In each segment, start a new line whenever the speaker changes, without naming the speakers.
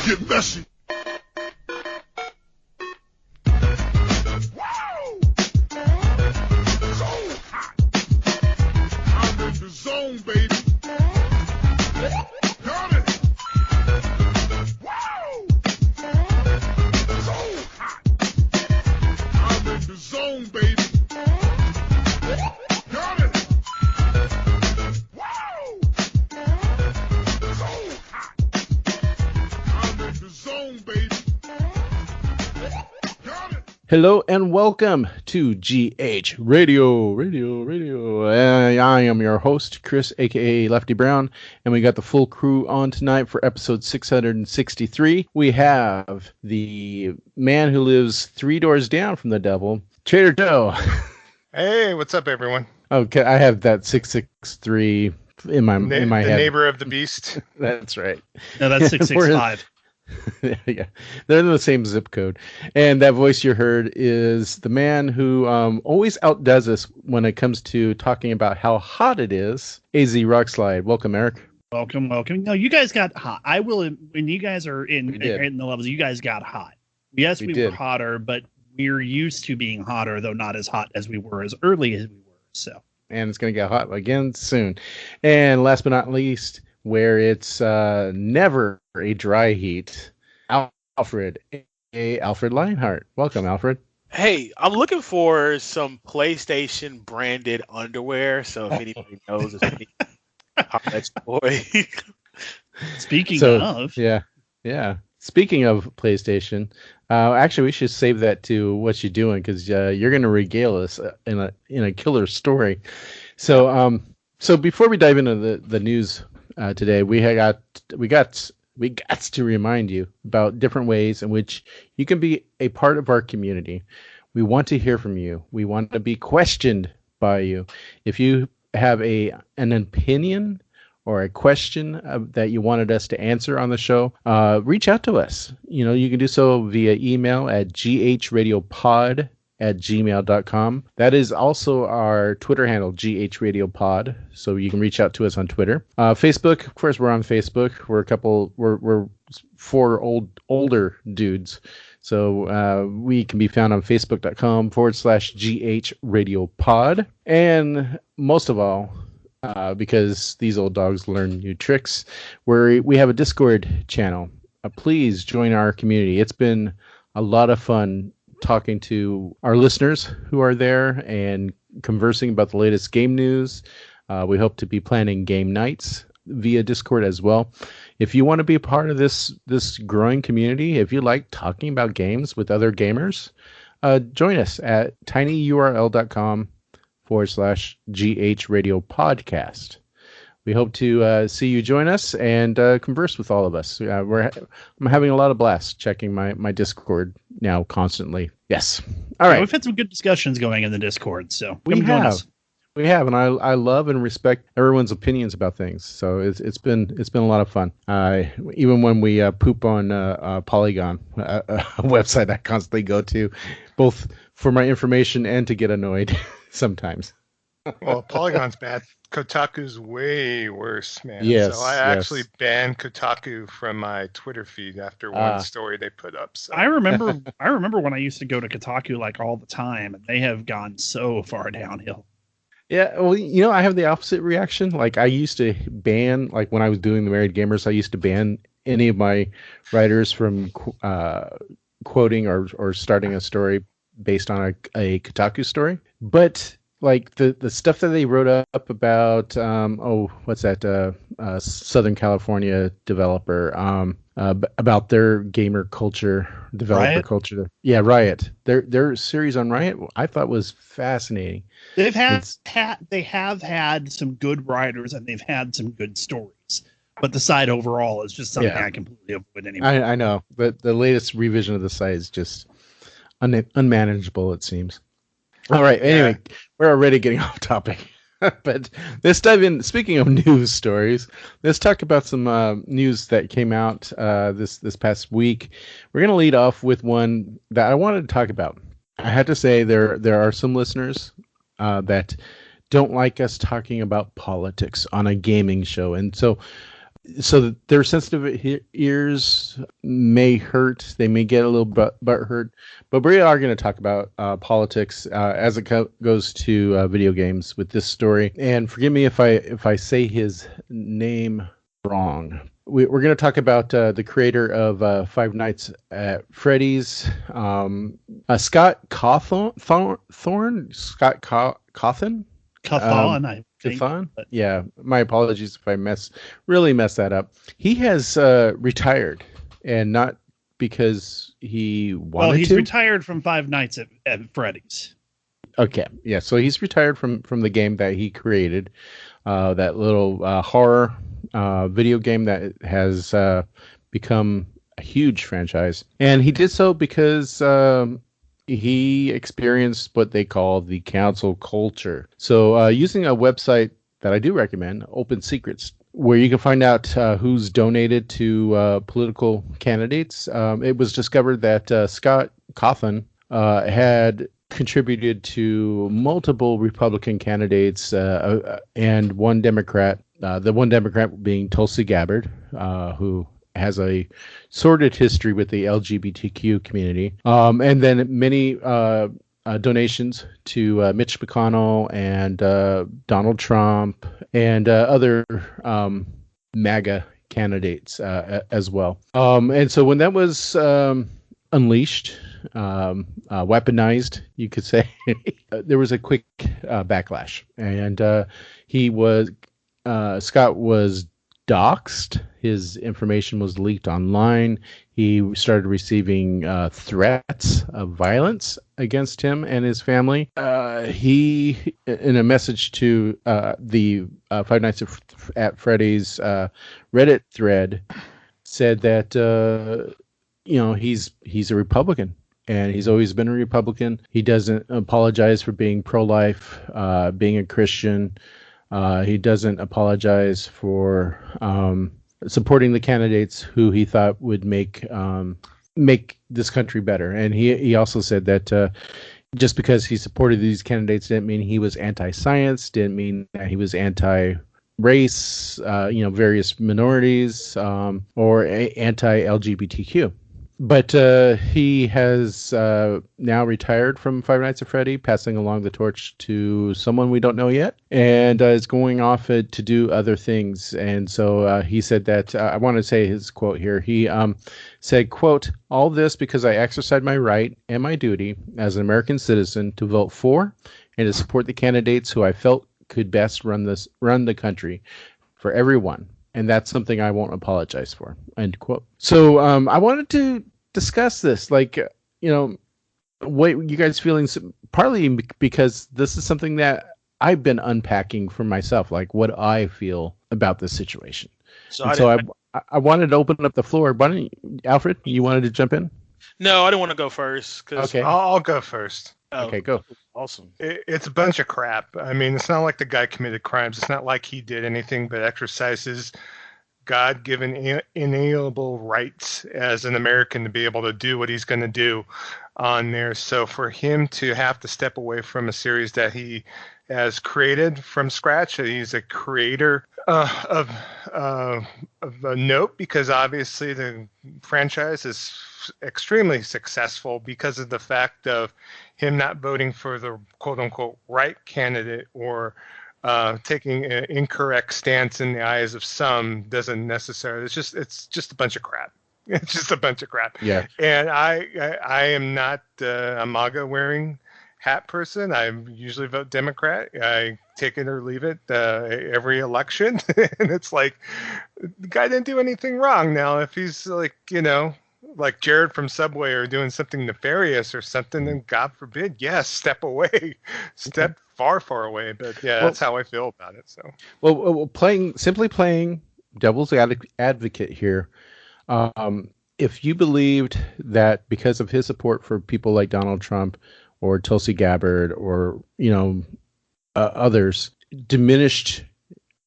get messy. Wow! So hot. I'm in the zone, baby. Got it. Wow! So hot. I'm in the zone, baby. Got it. Wow! So hot. I'm in the zone, baby. Got it.
Hello and welcome to GH Radio. I am your host, Chris, aka Lefty Brown, and we got the full crew on tonight for episode 663. We have the man who lives 3 doors down from the devil, Trader Joe.
Hey, what's up, everyone?
Okay, I have that 663 in my
The
head.
neighbor of the beast.
That's right.
No, that's 665.
Yeah, they're in the same zip code. And that voice you heard is the man who always outdoes us when it comes to talking about how hot it is. AZ Rockslide. Welcome, Eric.
Welcome. No, you guys got hot. I will, when you guys are in the levels, you guys got hot. Yes, we were hotter, but we're used to being hotter, though not as hot as we were as early as we were. So, and
it's going to get hot again soon. And last but not least, where it's never a dry heat, Alfred Lionheart. Welcome, Alfred.
Hey, I'm looking for some PlayStation branded underwear. So if anybody knows, it's me. That's boy.
Speaking of,
yeah. Speaking of PlayStation, actually, we should save that to what you're doing because you're going to regale us in a killer story. So, so before we dive into the news today, we got to remind you about different ways in which you can be a part of our community. We want to hear from you. We want to be questioned by you. If you have an opinion or a question that you wanted us to answer on the show, reach out to us. You know, you can do so via email at ghradiopod@gmail.com. That is also our Twitter handle, ghradiopod. So you can reach out to us on Twitter. Facebook, of course, we're on Facebook. We're 4 older dudes. So we can be found on facebook.com/ghradiopod. And most of all, because these old dogs learn new tricks, we have a Discord channel. Please join our community. It's been a lot of fun talking to our listeners who are there and conversing about the latest game news. We hope to be planning game nights via Discord as well. If you want to be a part of this growing community, if you like talking about games with other gamers, join us at tinyurl.com/GH Radio Podcast. We hope to see you join us and converse with all of us. I'm having a lot of blast checking my Discord now constantly. Yes. All right.
We've had some good discussions going in the Discord, so
join us. We have, and I love and respect everyone's opinions about things. So it's been a lot of fun. Even when we poop on Polygon, a website I constantly go to, both for my information and to get annoyed sometimes.
Well, Polygon's bad. Kotaku's way worse, man.
Yes,
so I actually banned Kotaku from my Twitter feed after one story they put up. So.
I remember when I used to go to Kotaku like all the time, and they have gone so far downhill.
Yeah, well, you know, I have the opposite reaction. Like, I used to ban, like when I was doing the Married Gamers, I used to ban any of my writers from quoting or starting a story based on a Kotaku story. But like the stuff that they wrote up about, what's that? Southern California developer, about their gamer culture, developer
Riot?
culture. Yeah, Riot. Their series on Riot, I thought was fascinating.
They have had some good writers and they've had some good stories, but the site overall is just something I completely avoid anyway.
I know, but the latest revision of the site is just unmanageable, it seems. All right. Anyway, we're already getting off topic. But let's dive in. Speaking of news stories, let's talk about some news that came out this past week. We're going to lead off with one that I wanted to talk about. I had to say there are some listeners that don't like us talking about politics on a gaming show. And so so their sensitive ears may hurt. They may get a little butt hurt. But we are going to talk about politics as it goes to video games with this story. And forgive me if I say his name wrong. We're going to talk about the creator of Five Nights at Freddy's, Scott Cawthon. Scott Cawthon?
Cawthon, I think.
Cawthon? Yeah, my apologies if I really mess that up. He has retired, and not because he wanted to.
Well, he's retired from Five Nights at Freddy's.
Okay, yeah, so he's retired from the game that he created, that little horror video game that has become a huge franchise. And he did so because he experienced what they call the cancel culture. So using a website that I do recommend, Open Secrets, where you can find out who's donated to political candidates, it was discovered that Scott Cawthon had contributed to multiple Republican candidates and one Democrat, the one Democrat being Tulsi Gabbard, who has a sordid history with the LGBTQ community, and then many donations to Mitch McConnell and Donald Trump and other MAGA candidates as well. And so when that was unleashed, weaponized, you could say, there was a quick backlash, and Scott was doxxed. His information was leaked online. He started receiving threats of violence against him and his family. He, in a message to the Five Nights at Freddy's Reddit thread, said that he's a Republican. And he's always been a Republican. He doesn't apologize for being pro-life, being a Christian. He doesn't apologize for supporting the candidates who he thought would make this country better. And he also said that just because he supported these candidates didn't mean he was anti-science, didn't mean that he was anti-race, various minorities, or anti-LGBTQ. But he has now retired from Five Nights at Freddy, passing along the torch to someone we don't know yet, and is going off to do other things. And so he said that, I want to say his quote here. He said, quote, "All this because I exercised my right and my duty as an American citizen to vote for and to support the candidates who I felt could best run the country for everyone. And that's something I won't apologize for," end quote. So I wanted to discuss this, what you guys feeling, partly because this is something that I've been unpacking for myself, like what I feel about this situation. So I wanted to open up the floor. Why don't you, Alfred, you wanted to jump in?
No, I didn't want to go first.
Okay.
I'll go first.
Oh,
okay, go.
Awesome.
It's a bunch of crap. I mean, it's not like the guy committed crimes. It's not like he did anything but exercises God-given inalienable rights as an American to be able to do what he's going to do on there. So for him to have to step away from a series that he has created from scratch, he's a creator of a note, because obviously the franchise is extremely successful because of the fact of him not voting for the quote-unquote right candidate, or taking an incorrect stance in the eyes of some doesn't necessarily. It's just a bunch of crap. It's just a bunch of crap.
Yeah.
And I am not a MAGA wearing hat person. I usually vote Democrat. I take it or leave it every election. And it's like, the guy didn't do anything wrong. Now, if he's like Jared from Subway or doing something nefarious or something, then God forbid, yes, step away. Step far away. But yeah, that's how I feel about it. So,
well, simply playing devil's advocate here. If you believed that because of his support for people like Donald Trump or Tulsi Gabbard or others, diminished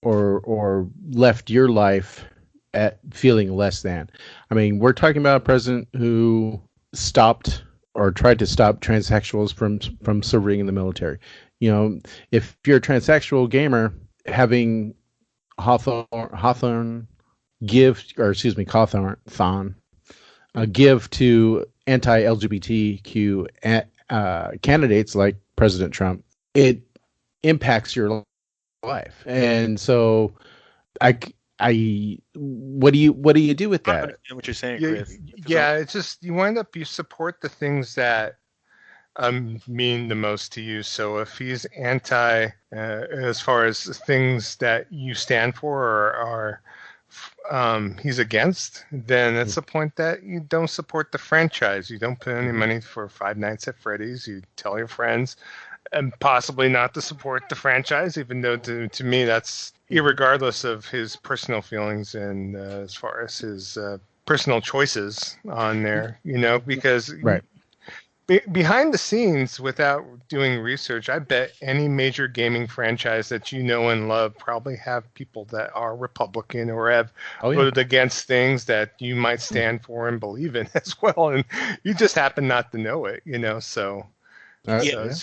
or left your life at feeling less than. I mean, we're talking about a president who stopped or tried to stop transsexuals from serving in the military. If you're a transsexual gamer, having Hawthorne Cawthon, give to anti-LGBTQ candidates like President Trump, it impacts your life. And so, what do you do with that?
I understand what you're saying, Chris.
It's just you support the things that mean the most to you. So if he's anti, as far as things that you stand for or he's against, then it's a point that you don't support the franchise. You don't put any money for Five Nights at Freddy's. You tell your friends and possibly not to support the franchise, even though to me that's irregardless of his personal feelings and as far as his personal choices on there, because
right.
Behind the scenes, without doing research, I bet any major gaming franchise that you know and love probably have people that are Republican or have voted against things that you might stand for and believe in as well, and you just happen not to know it, So, it's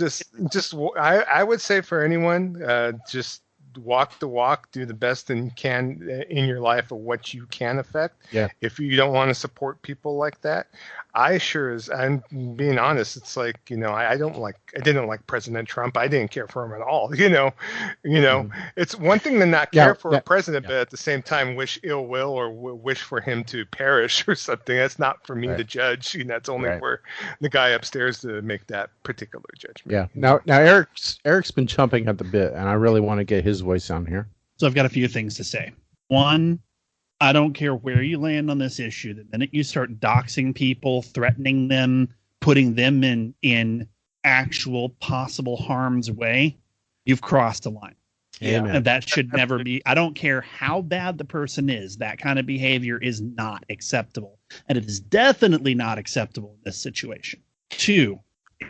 just I would say for anyone, just walk the walk, do the best you can in your life of what you can affect.
Yeah.
If you don't want to support people like that, I'm being honest. It's like, I didn't like President Trump. I didn't care for him at all. It's one thing to not care for a president, but at the same time, wish ill will or wish for him to perish or something. That's not for me to judge. That's only for the guy upstairs to make that particular judgment.
Yeah. Now Eric's been chomping at the bit, and I really want to get his voice on here.
So I've got a few things to say. One, I don't care where you land on this issue. The minute you start doxing people, threatening them, putting them in actual possible harm's way, you've crossed a line.
Yeah.
And that should never be. I don't care how bad the person is. That kind of behavior is not acceptable. And it is definitely not acceptable in this situation. Two,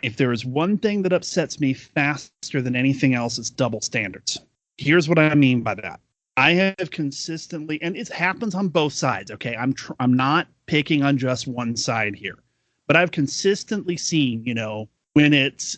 if there is one thing that upsets me faster than anything else, it's double standards. Here's what I mean by that. I have consistently, and it happens on both sides, okay? I'm not picking on just one side here. But I've consistently seen, when it's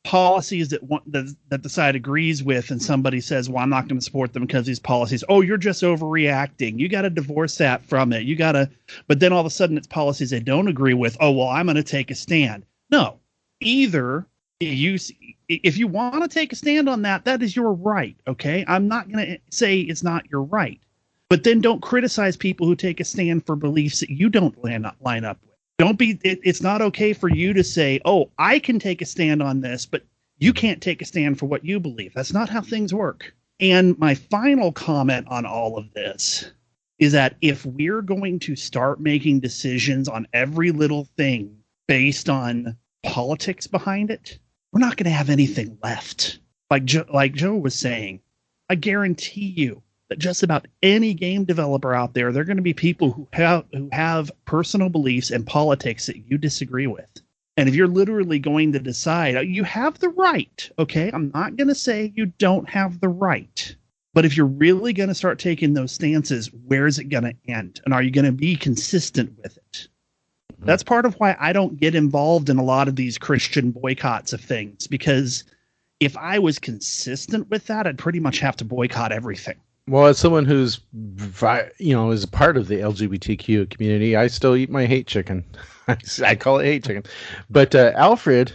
policies that the side agrees with and somebody says, well, I'm not going to support them because these policies, oh, you're just overreacting. You got to divorce that from it. But then all of a sudden it's policies they don't agree with. Oh, well, I'm going to take a stand. No, either if you want to take a stand on that, that is your right. Okay. I'm not going to say it's not your right, but then don't criticize people who take a stand for beliefs that you don't line up with. It's not okay for you to say, oh, I can take a stand on this, but you can't take a stand for what you believe. That's not how things work. And my final comment on all of this is that if we're going to start making decisions on every little thing based on politics behind it, we're not going to have anything left. Like Joe was saying, I guarantee you that just about any game developer out there, there are going to be people who have personal beliefs and politics that you disagree with. And if you're literally going to decide, you have the right, okay? I'm not going to say you don't have the right. But if you're really going to start taking those stances, where is it going to end? And are you going to be consistent with it? That's part of why I don't get involved in a lot of these Christian boycotts of things, because if I was consistent with that, I'd pretty much have to boycott everything.
Well, as someone who's, is a part of the LGBTQ community, I still eat my hate chicken. I call it hate chicken. But Alfred,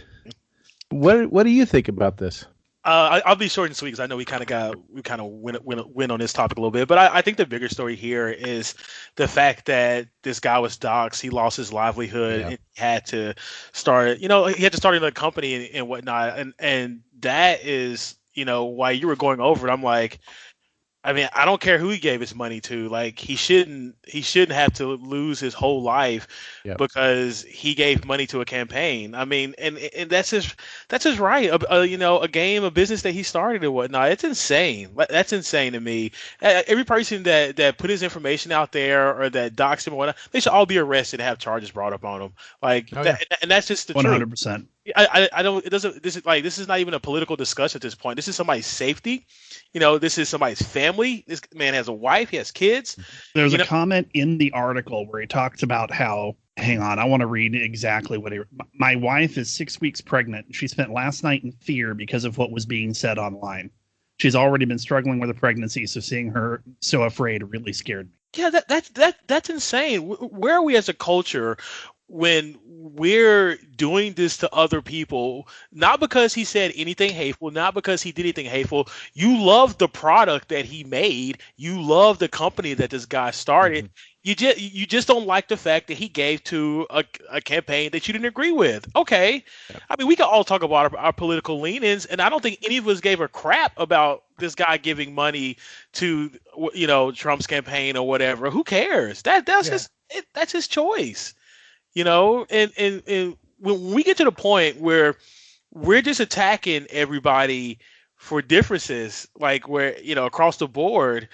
what do you think about this?
I'll be short and sweet because I know we kind of went on this topic a little bit, but I think the bigger story here is the fact that this guy was doxxed. He lost his livelihood. And he had to start, another company and whatnot. And that is, while you were going over it, I'm like, I mean, I don't care who he gave his money to. Like, he shouldn't have to lose his whole life because he gave money to a campaign. I mean, and that's his right. A business that he started and whatnot. It's insane. That's insane to me. Every person that put his information out there or that doxed him or whatnot, they should all be arrested and have charges brought up on them. Like, and that's just the
100%.
Truth. I don't. It doesn't. This is not even a political discussion at this point. This is somebody's safety. This is somebody's family. This man has a wife. He has kids.
There's a comment in the article where he talks about how. Hang on, I want to read exactly what my wife is 6 weeks pregnant. She spent last night in fear because of what was being said online. She's already been struggling with a pregnancy, so seeing her so afraid really scared me.
Yeah, that's insane. Where are we as a culture when we're doing this to other people? Not because he said anything hateful, not because he did anything hateful. You love the product that he made. You love the company that this guy started. You just don't like the fact that he gave to a campaign that you didn't agree with. Okay, I mean, we can all talk about our political leanings, and I don't think any of us gave a crap about this guy giving money to Trump's campaign or whatever. Who cares? That's his choice. And when we get to the point where we're just attacking everybody for differences, like where across the board,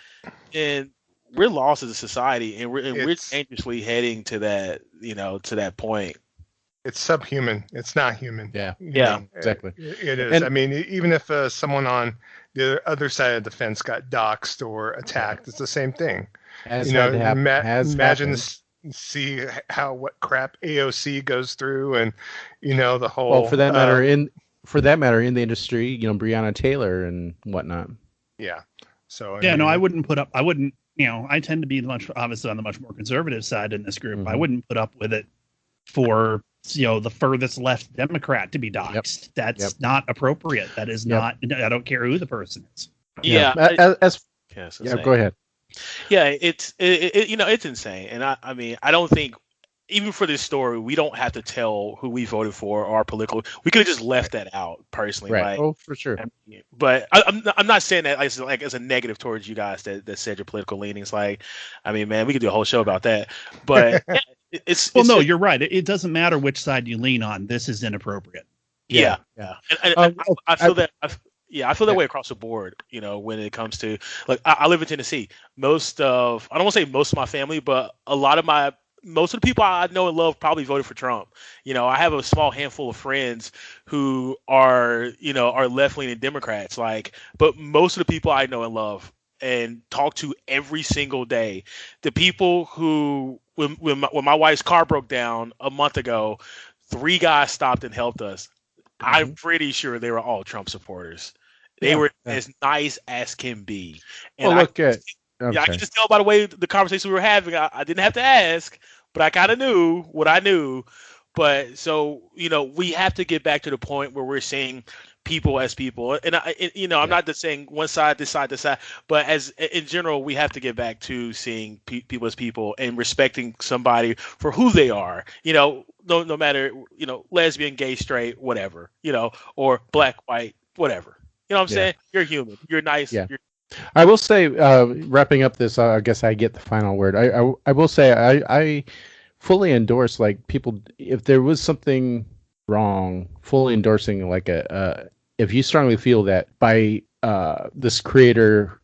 and we're lost as a society, and we're dangerously heading to that point.
It's subhuman. It's not human.
Yeah. Exactly.
It is. I mean, even if someone on the other side of the fence got doxxed or attacked, it's the same thing. Imagine see what crap AOC goes through, and the whole.
Well, for that matter, in the industry, Breonna Taylor and whatnot.
Yeah. So
I wouldn't put up. I wouldn't. I tend to be obviously on the much more conservative side in this group. I wouldn't put up with it for the furthest left Democrat to be doxxed. That's not appropriate. That is not. I don't care who the person is.
Yeah.
Go ahead.
Yeah, it's insane, and I mean, I don't think even for this story we don't have to tell who we voted for or our political. We could have just left that out personally,
right? Oh, for sure.
But I'm not saying that as a negative towards you guys that said your political leanings. Like, I mean, man, we could do a whole show about that. But
no, you're right. It doesn't matter which side you lean on. This is inappropriate.
Yeah. And I feel that. I feel that way across the board, when it comes to, like, I live in Tennessee. I don't want to say most of my family, but most of the people I know and love probably voted for Trump. I have a small handful of friends who are left-leaning Democrats, but most of the people I know and love and talk to every single day, the people who, when my wife's car broke down a month ago, 3 guys stopped and helped us. I'm pretty sure they were all Trump supporters. They were as nice as can be. And I can just tell by the way the conversation we were having. I didn't have to ask, but I kind of knew what I knew. But so, we have to get back to the point where we're seeing people as people. And I'm not just saying one side, this side, but as in general, we have to get back to seeing people as people and respecting somebody for who they are. No matter, lesbian, gay, straight, whatever, or black, white, whatever. You know what I'm saying? You're human. You're nice.
Yeah. I will say, wrapping up this, I guess I get the final word. I will say I fully endorse, like, people, if there was something wrong, fully endorsing, like, if you strongly feel that by this creator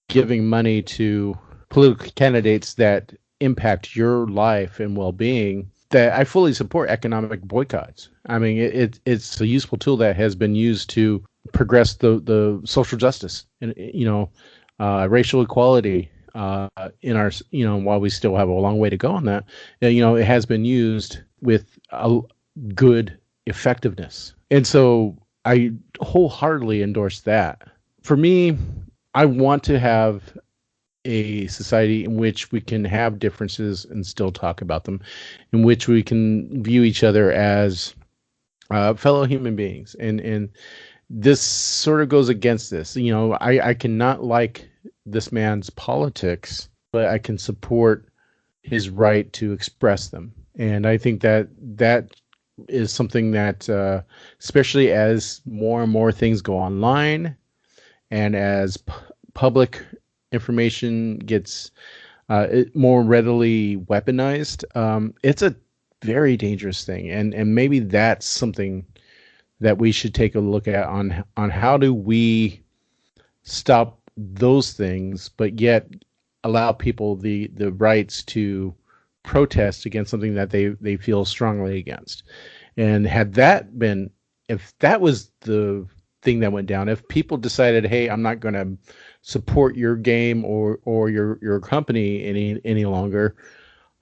giving money to political candidates that impact your life and well-being, that I fully support economic boycotts. I mean, it's a useful tool that has been used to progress the social justice and racial equality in our while we still have a long way to go on that. It has been used with a good effectiveness, and so I wholeheartedly endorse that. For me, I want to have a society in which we can have differences and still talk about them, in which we can view each other as fellow human beings. And this sort of goes against this. I cannot like this man's politics, but I can support his right to express them. And I think that is something that, especially as more and more things go online, and as public information gets more readily weaponized, it's a very dangerous thing. And maybe that's something that we should take a look at on how do we stop those things, but yet allow people the rights to protest against something that they feel strongly against. And if that was the thing that went down, if people decided, hey, I'm not going to support your game or your company any longer,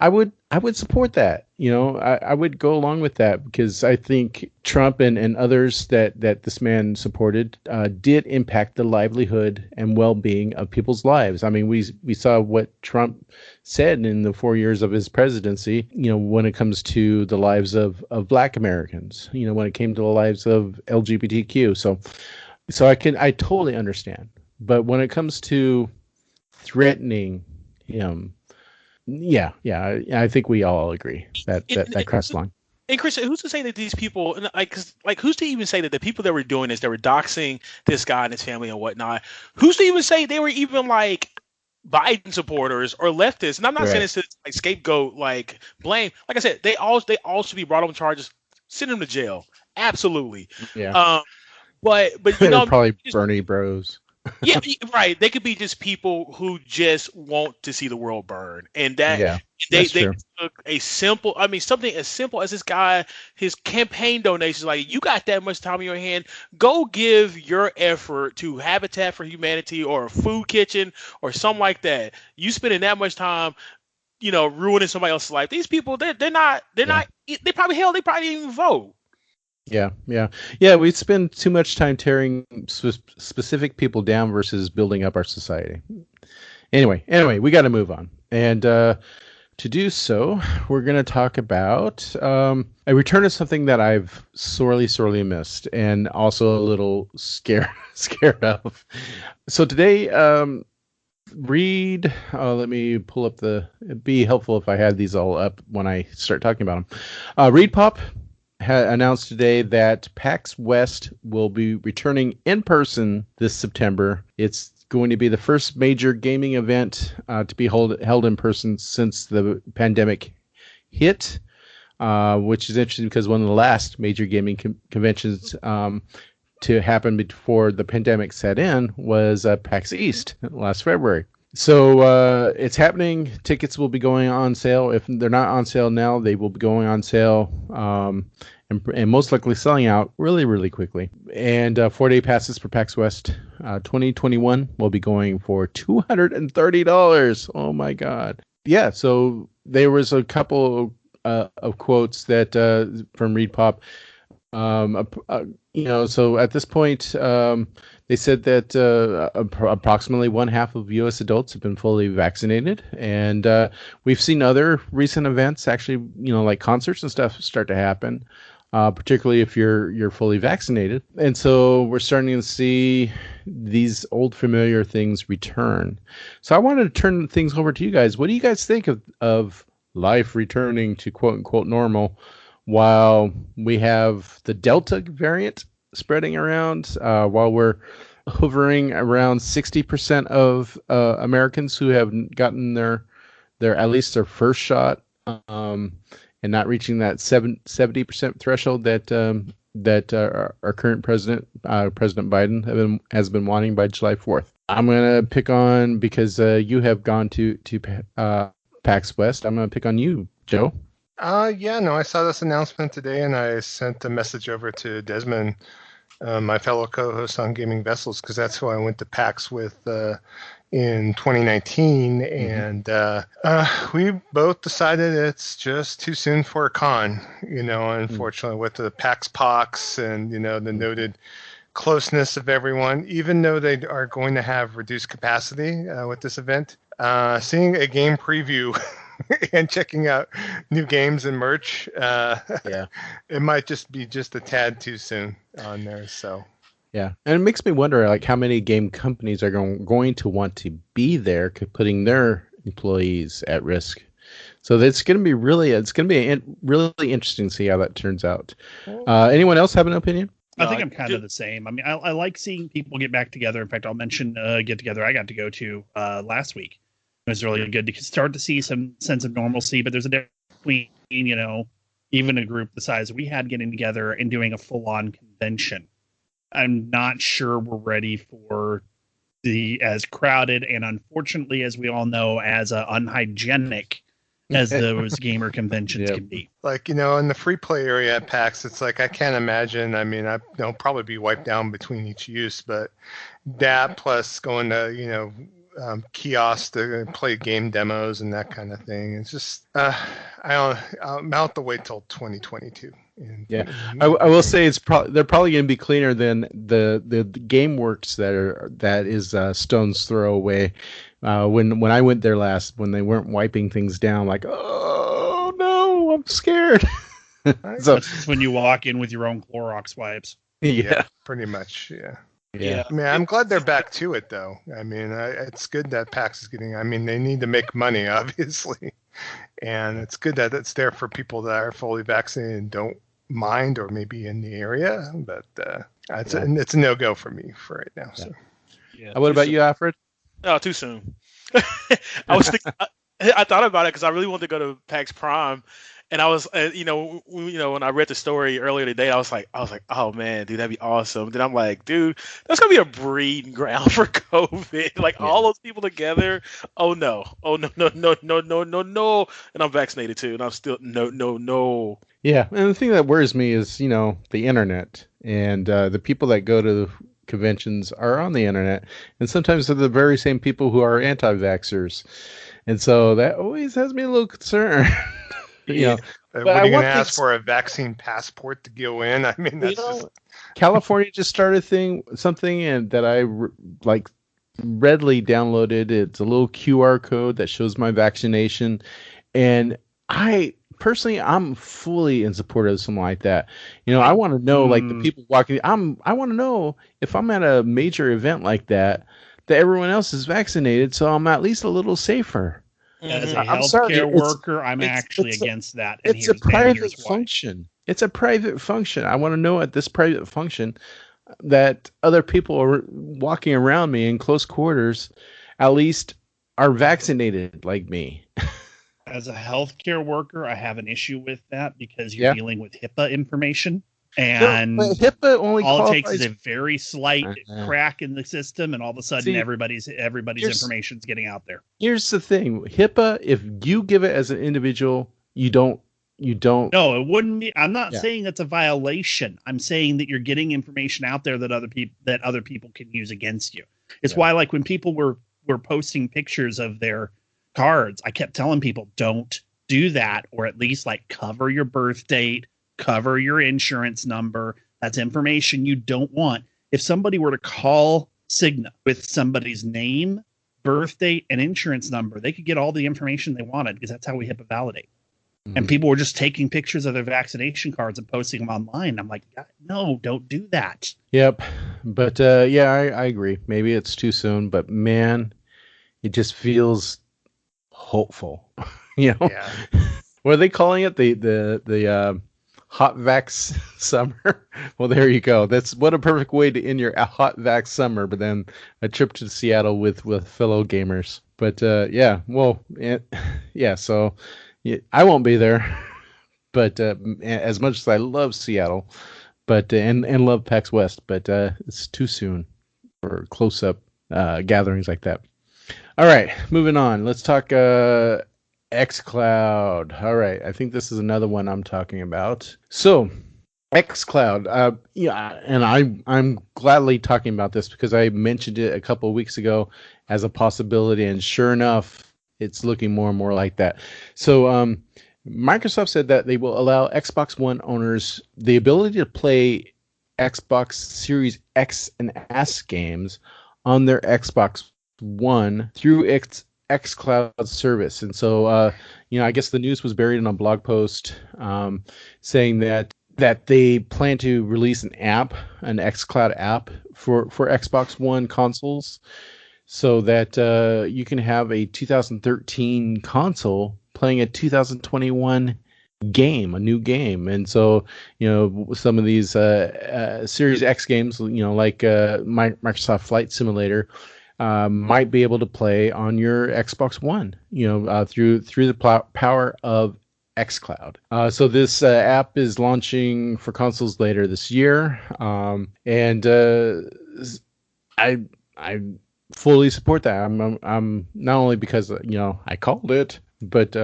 I would support that. I would go along with that because I think Trump and others that this man supported did impact the livelihood and well-being of people's lives. I mean, we saw what Trump said in the 4 years of his presidency, when it comes to the lives of Black Americans, when it came to the lives of LGBTQ. So I totally understand. But when it comes to threatening him, yeah, I think we all agree that cross line.
And Chris, who's to say that these people, who's to even say that the people that were doing this, that were doxing this guy and his family and whatnot, who's to even say they were even like Biden supporters or leftists? And I'm not saying this to like scapegoat, like blame. Like I said, they all should be brought on charges, send them to jail. Absolutely.
Yeah.
But
probably Bernie bros.
Yeah, right. They could be just people who just want to see the world burn, and they took something as simple as this guy, his campaign donations. Like, you got that much time in your hand, go give your effort to Habitat for Humanity or a food kitchen or something like that. You spending that much time, ruining somebody else's life. These people, they probably didn't even vote.
Yeah. We spend too much time tearing specific people down versus building up our society. Anyway, we got to move on. And to do so, we're going to talk about a return of something that I've sorely missed and also a little scared of. So today, Reed, let me pull up it'd be helpful if I had these all up when I start talking about them. Reed Pop announced today that PAX West will be returning in person this September. It's going to be the first major gaming event to be held in person since the pandemic hit, which is interesting because one of the last major gaming conventions to happen before the pandemic set in was PAX East last February. So it's happening. Tickets will be going on sale. If they're not on sale now, they will be going on sale and most likely selling out really quickly. And 4-day passes for PAX West 2021 will be going for $230. Oh, my God. Yeah, so there was a couple of quotes that from Reed Pop. So at this point, they said that approximately 1/2 of U.S. adults have been fully vaccinated, and we've seen other recent events, actually, like concerts and stuff, start to happen, particularly if you're fully vaccinated. And so we're starting to see these old familiar things return. So I wanted to turn things over to you guys. What do you guys think of life returning to quote unquote normal, while we have the Delta variant spreading around, while we're hovering around 60% of Americans who have gotten their at least their first shot, and not reaching that 70% threshold that our current president, President Biden, has been wanting by July 4th. I'm gonna pick on, because you have gone to PAX West. I'm gonna pick on you, Joe.
I saw this announcement today, and I sent a message over to Desmond, my fellow co-host on Gaming Vessels, because that's who I went to PAX with in 2019, and we both decided it's just too soon for a con, unfortunately, with the PAX Pox and, the noted closeness of everyone, even though they are going to have reduced capacity with this event. Seeing a game preview and checking out new games and merch, it might just be just a tad too soon on there. So
yeah, and it makes me wonder, like, how many game companies are going to want to be there, putting their employees at risk. So it's going to be really interesting to see how that turns out. Anyone else have an opinion?
I think I'm kind of the same. I mean, I like seeing people get back together. In fact, I'll mention get together I got to go to last week. It was really good to start to see some sense of normalcy, but there's a difference between, even a group the size we had getting together and doing a full-on convention. I'm not sure we're ready for as crowded and, unfortunately, as we all know, as unhygienic as those gamer conventions can be.
Like, in the free play area at PAX, it's like, I can't imagine. I mean, I'll probably be wiped down between each use, but that plus going to, kiosks to play game demos and that kind of thing. It's just I'm out to wait till 2022.
I will say they're probably going to be cleaner than the GameWorks that is stone's throw away. When I went there last, when they weren't wiping things down, like, oh no, I'm scared.
So that's when you walk in with your own Clorox wipes.
Yeah, pretty much. Yeah. I mean, I'm glad they're back to it, though. I mean, it's good that PAX is getting. I mean, they need to make money, obviously, and it's good that it's there for people that are fully vaccinated and don't mind, or maybe in the area. But it's a no-go for me for right now. So,
what about you, Alfred?
Oh, too soon. I was thinking. I thought about it because I really wanted to go to PAX Prime. And I was, when I read the story earlier today, I was like, oh man, dude, that'd be awesome. Then I'm like, dude, that's gonna be a breeding ground for COVID. Like all those people together. Oh no. And I'm vaccinated too, and I'm still no.
Yeah, and the thing that worries me is, the internet, and the people that go to conventions are on the internet, and sometimes they're the very same people who are anti-vaxxers, and so that always has me a little concerned.
What are you going to ask for, a vaccine passport to go in? I mean, that's just...
California just started something and that I readily downloaded. It's a little QR code that shows my vaccination, and I'm fully in support of something like that. I want to know, like the people walking. I want to know if I'm at a major event like that everyone else is vaccinated, so I'm at least a little safer.
As a healthcare worker, I'm actually against that. And
it's a private function. It's a private function. I want to know at this private function that other people are walking around me in close quarters, at least are vaccinated like me.
As a healthcare worker, I have an issue with that because you're dealing with HIPAA information. And
HIPAA only
all it takes is a very slight crack in the system, and all of a sudden everybody's information's getting out there.
Here's the thing: HIPAA, if you give it as an individual, you don't.
No, it wouldn't be. I'm not saying that's a violation. I'm saying that you're getting information out there that other people can use against you. It's why, like, when people were posting pictures of their cards, I kept telling people, don't do that, or at least cover your birth date. Cover your insurance number. That's information you don't want. If somebody were to call Cigna with somebody's name, birth date, and insurance number, they could get all the information they wanted because that's how we HIPAA validate. Mm-hmm. And people were just taking pictures of their vaccination cards and posting them online. I'm like, no, don't do that.
Yep. But I agree. Maybe it's too soon, but man, it just feels hopeful. Yeah. What are they calling it? The hot vax summer. Well, there you go. That's what a perfect way to end your hot vax summer. But then a trip to Seattle with fellow gamers. But So I won't be there. But as much as I love Seattle, but and love PAX West, but it's too soon for close up gatherings like that. All right, moving on. Let's talk xCloud. All right, I think this is another one I'm talking about. So, xCloud, and I'm gladly talking about this because I mentioned it a couple of weeks ago as a possibility, and sure enough, it's looking more and more like that. So, Microsoft said that they will allow Xbox One owners the ability to play Xbox Series X and S games on their Xbox One through its xCloud service. And so, I guess the news was buried in a blog post saying that they plan to release an xCloud app for Xbox One consoles so that you can have a 2013 console playing a 2021 game, a new game. And so, some of these Series X games, like Microsoft Flight Simulator, might be able to play on your Xbox One, through the power of xCloud. So this app is launching for consoles later this year, and I fully support that. I'm not only because I called it, but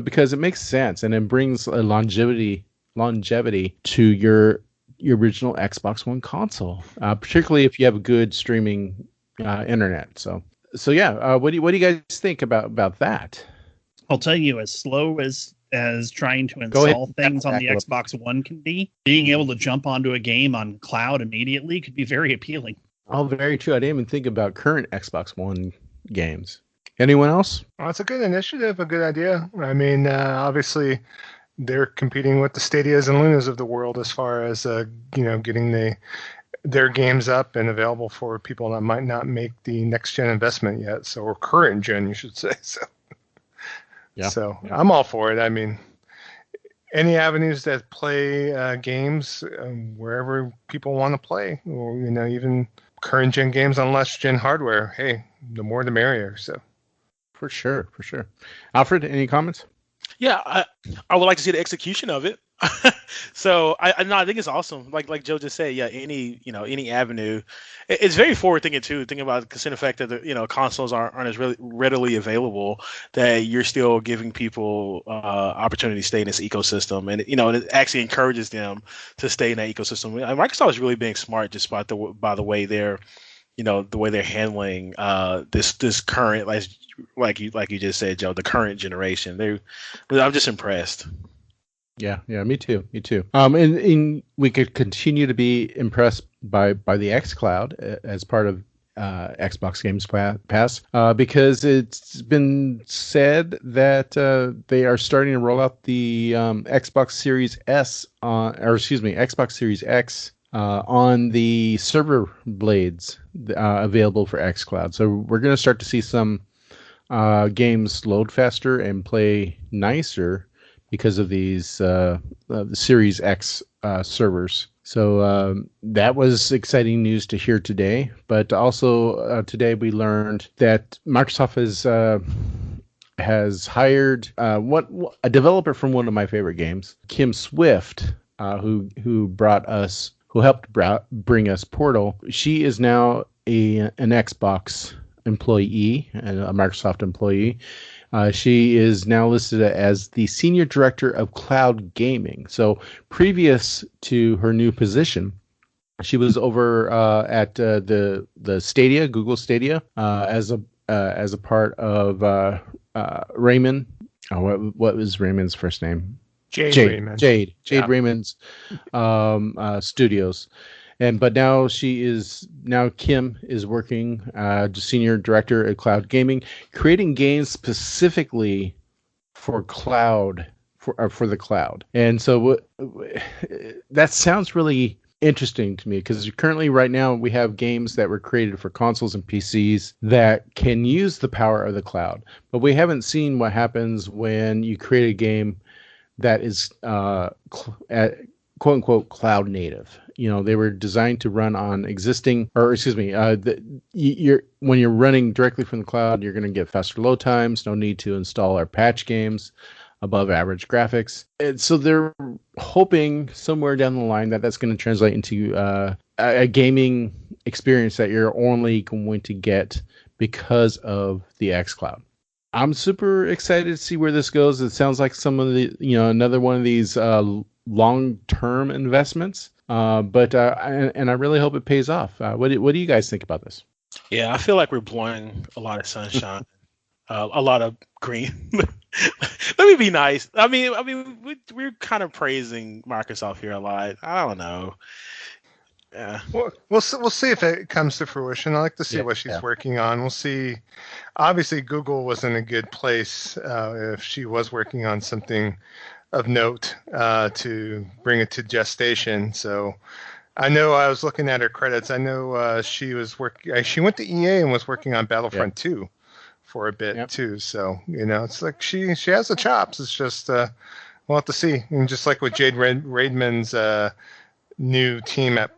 because it makes sense and it brings a longevity to your original Xbox One console, particularly if you have a good streaming internet. So So yeah, what do you guys think about that?
I'll tell you, as slow as trying to install things on the Xbox One can be, being able to jump onto a game on cloud immediately could be very appealing.
Oh, very true. I didn't even think about current Xbox One games. Anyone else?
Well, it's a good initiative, a good idea. I mean, obviously, they're competing with the Stadias and Lunas of the world as far as getting their games up and available for people that might not make the next gen investment yet. So, or current gen, you should say. So, I'm all for it. I mean, any avenues that play games wherever people want to play, or even current gen games on last gen hardware. Hey, the more the merrier. So,
for sure. Alfred, any comments?
Yeah, I would like to see the execution of it. So I think it's awesome. Like Joe just said, yeah, any avenue. It's very forward thinking too. Thinking about considering the fact that the consoles aren't as really readily available, that you're still giving people opportunity to stay in this ecosystem, and it actually encourages them to stay in that ecosystem. Microsoft is really being smart just by the way they're the way they're handling this current, like you just said, Joe, the current generation. I'm just impressed.
Yeah, me too. And we could continue to be impressed by the xCloud as part of Xbox Games Pass because it's been said that they are starting to roll out the Xbox Series Xbox Series X on the server blades available for xCloud. So we're going to start to see some games load faster and play nicer because of these the Series X servers. So that was exciting news to hear today. But also today we learned that Microsoft has hired a developer from one of my favorite games, Kim Swift, who helped bring us Portal. She is now an Xbox employee, a Microsoft employee. She is now listed as the Senior Director of Cloud Gaming. So previous to her new position, she was over at the Stadia, Google Stadia, as a part of Raymond. What was Raymond's first name?
Raymond.
Jade Raymond's studios. But now Kim is working Senior Director at Cloud Gaming, creating games specifically for cloud, for the cloud. And so that sounds really interesting to me, because currently right now we have games that were created for consoles and PCs that can use the power of the cloud. But we haven't seen what happens when you create a game that is quote unquote cloud native. They were designed to run on existing, when you're running directly from the cloud, you're going to get faster load times, no need to install or patch games, above average graphics. And so they're hoping somewhere down the line that that's going to translate into a gaming experience that you're only going to get because of the xCloud. I'm super excited to see where this goes. It sounds like some of the, another one of these long-term investments. But I really hope it pays off. What do you guys think about this?
Yeah, I feel like we're blowing a lot of sunshine, a lot of green. Let me be nice. I mean, we're kind of praising Microsoft here a lot. I don't know. Yeah.
Well, we'll see if it comes to fruition. I like to see what she's working on. We'll see. Obviously, Google was in a good place if she was working on something of note to bring it to gestation. So I know I was looking at her credits. I know she was working. She went to EA and was working on Battlefront 2 for a bit too. So it's like she has the chops. It's just we'll have to see. And just like with Jade Raymond's new team at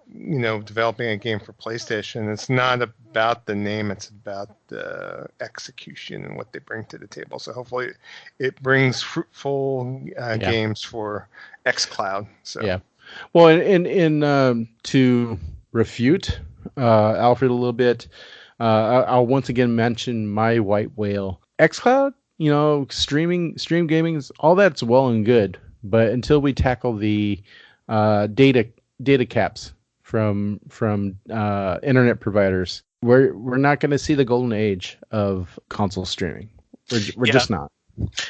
developing a game for PlayStation, it's not about the name, it's about the execution and what they bring to the table. So hopefully it brings fruitful games for xCloud. So
well, in to refute Alfred a little bit, I'll once again mention my white whale. xCloud, stream gaming, all that's well and good, but until we tackle the data caps from internet providers, we're not going to see the golden age of console streaming. We're just not.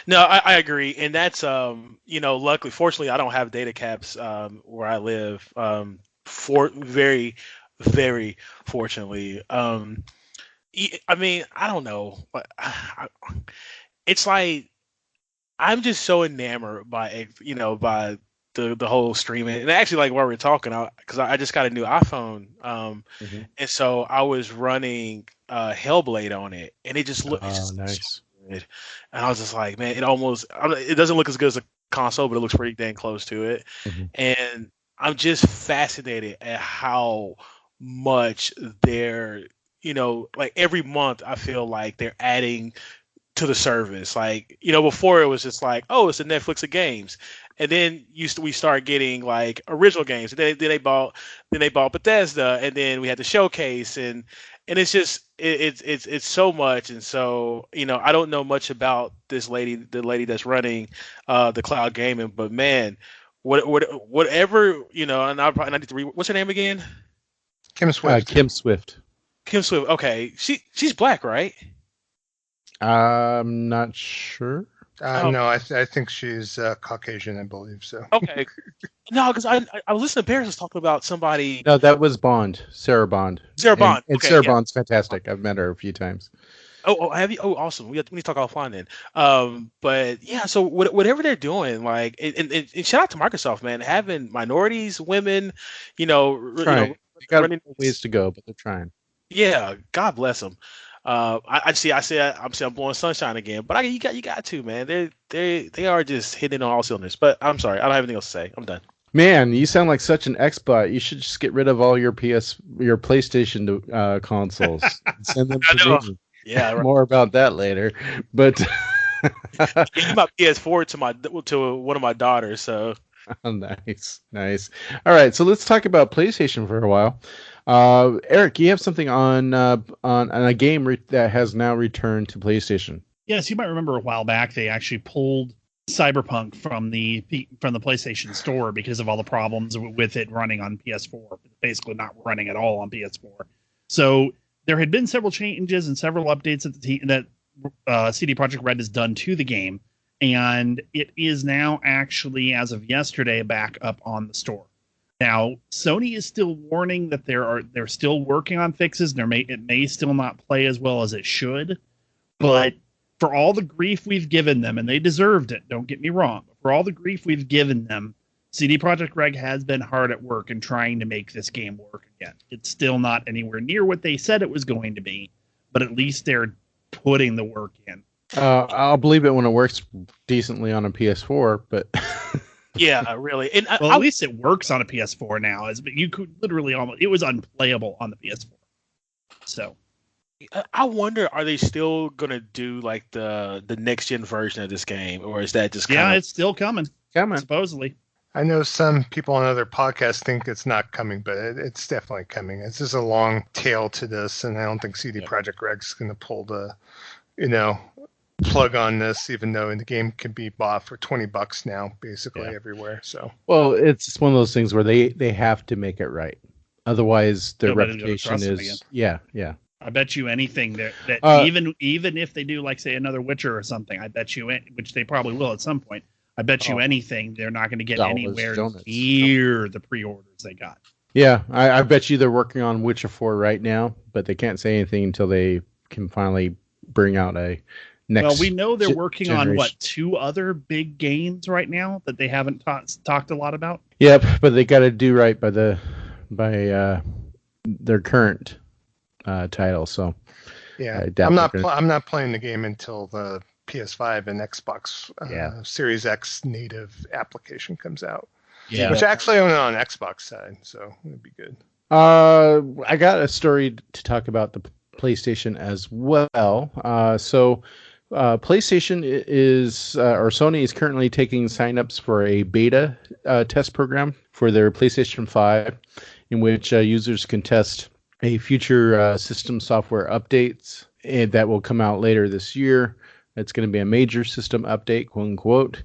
No, I agree, and that's luckily, fortunately, I don't have data caps where I live. For very, very fortunately, I mean, I don't know, but it's like I'm just so enamored by by the whole streaming, and actually, like while we're talking, because I just got a new iPhone, and so I was running Hellblade on it, and it just looked
nice.
And I was just like, man, it doesn't look as good as a console, but it looks pretty dang close to it. And I'm just fascinated at how much they're, like every month I feel like they're adding to the service. Like, before it was just like, oh, it's a Netflix of games. And then we start getting like original games. And then they bought Bethesda, and then we had the showcase, and it's just it's so much. And so I don't know much about the lady that's running the cloud gaming, but man, whatever and I need to read. What's her name again?
Kim Swift.
Kim Swift.
Kim Swift. Okay, she's black, right?
I'm not sure.
No, I think she's Caucasian, I believe so.
Okay. No, because I was listening to Paris was talking about somebody.
No, that was Bond, Sarah Bond.
Sarah Bond.
And
Okay,
Sarah Bond's fantastic. I've met her a few times.
Oh, have you? Oh, awesome. We need to talk offline then. But yeah, so whatever they're doing, like, and shout out to Microsoft, man, having minorities, women,
They got ways to go, but they're trying.
Yeah, God bless them. I'm blowing sunshine again, but you got to, man. They are just hitting on all cylinders. But I'm sorry, I don't have anything else to say. I'm done.
Man, you sound like such an expert. You should just get rid of all your PlayStation consoles. Send them to me.
Yeah, right.
More about that later. But
give my PS4 to one of my daughters. So
nice. All right, so let's talk about PlayStation for a while. Eric, you have something on a game that has now returned to PlayStation.
Yes, you might remember a while back they actually pulled Cyberpunk from the PlayStation Store because of all the problems with it running on PS4, basically not running at all on PS4. So there had been several changes and several updates that CD Projekt Red has done to the game, and it is now actually, as of yesterday, back up on the store. Now, Sony is still warning that they're still working on fixes, and it may still not play as well as it should, but for all the grief we've given them, and they deserved it, don't get me wrong, but for all the grief we've given them, CD Projekt Red has been hard at work in trying to make this game work again. It's still not anywhere near what they said it was going to be, but at least they're putting the work in.
I'll believe it when it works decently on a PS4, but...
Yeah, really. And
at least it works on a PS4 now. But you could literally it was unplayable on the PS4. So
I wonder, are they still gonna do like the next gen version of this game, or is that just
it's still coming supposedly.
I know some people on other podcasts think it's not coming, but it's definitely coming. It's just a long tail to this, and I don't think CD Projekt Red's going to pull the, plug on this, even though the game can be bought for $20 now, basically everywhere. So,
well, it's one of those things where they have to make it right, otherwise their reputation is yeah.
I bet you anything that even if they do, like, say, another Witcher or something, I bet you, which they probably will at some point, I bet you anything they're not going to get anywhere near the pre-orders they got.
Yeah, I bet you they're working on Witcher 4 right now, but they can't say anything until they can finally bring out a next.
Well, we know they're working on 2 other big games right now that they haven't talked a lot about.
Yep, but they got to do right by their current title. So
yeah, I'm not playing the game until the PS5 and Xbox Series X native application comes out. Yeah, which actually only on Xbox side, so it'd be good.
I got a story to talk about the PlayStation as well. So PlayStation or Sony is currently taking signups for a beta test program for their PlayStation 5, in which users can test a future system software updates that will come out later this year. It's going to be a major system update, quote unquote.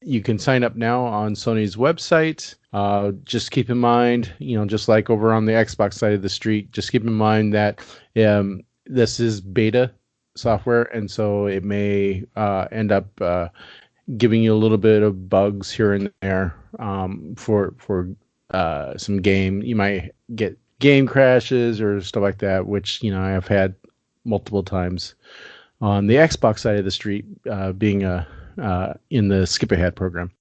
you can sign up now on Sony's website. Just keep in mind, just like over on the Xbox side of the street, just keep in mind that this is beta software, and so it may end up giving you a little bit of bugs here and there for some game. You might get game crashes or stuff like that, which I have had multiple times on the Xbox side of the street, being in the skip ahead program.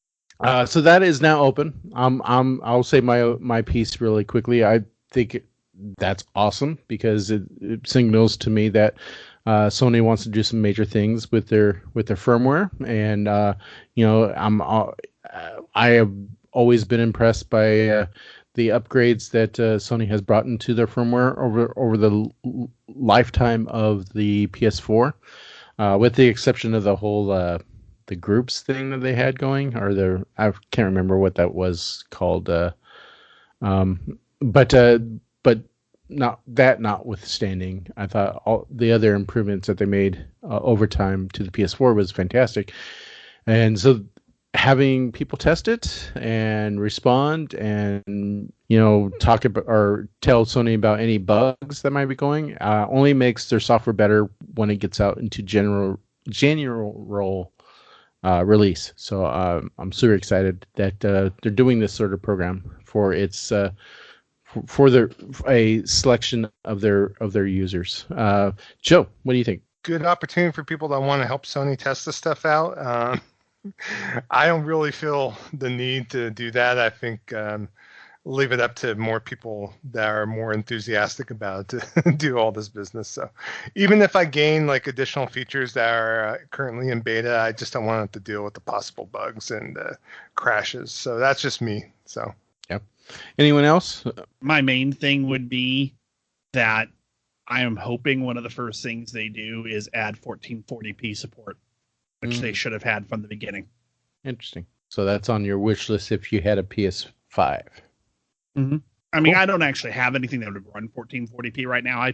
So that is now open. I'll say my piece really quickly. I think that's awesome because it signals to me that Sony wants to do some major things with their firmware, and I have always been impressed by the upgrades that Sony has brought into their firmware over the lifetime of the PS4, with the exception of the whole the groups thing that they had going, or I can't remember what that was called. But not that notwithstanding, I thought all the other improvements that they made over time to the PS4 was fantastic, and so having people test it and respond and talk about or tell Sony about any bugs that might be going only makes their software better when it gets out into general release. So I'm super excited that they're doing this sort of program for its for a selection of their users. Joe, what do you think?
Good opportunity for people that want to help Sony test this stuff out. I don't really feel the need to do that. I think leave it up to more people that are more enthusiastic about it to do all this business. So even if I gain like additional features that are currently in beta, I just don't want to deal with the possible bugs and crashes. So that's just me. So
yep. Anyone else?
My main thing would be that I am hoping one of the first things they do is add 1440p support, which they should have had from the beginning.
Interesting. So that's on your wish list if you had a PS5.
Mm-hmm. I mean, I don't actually have anything that would run 1440p right now.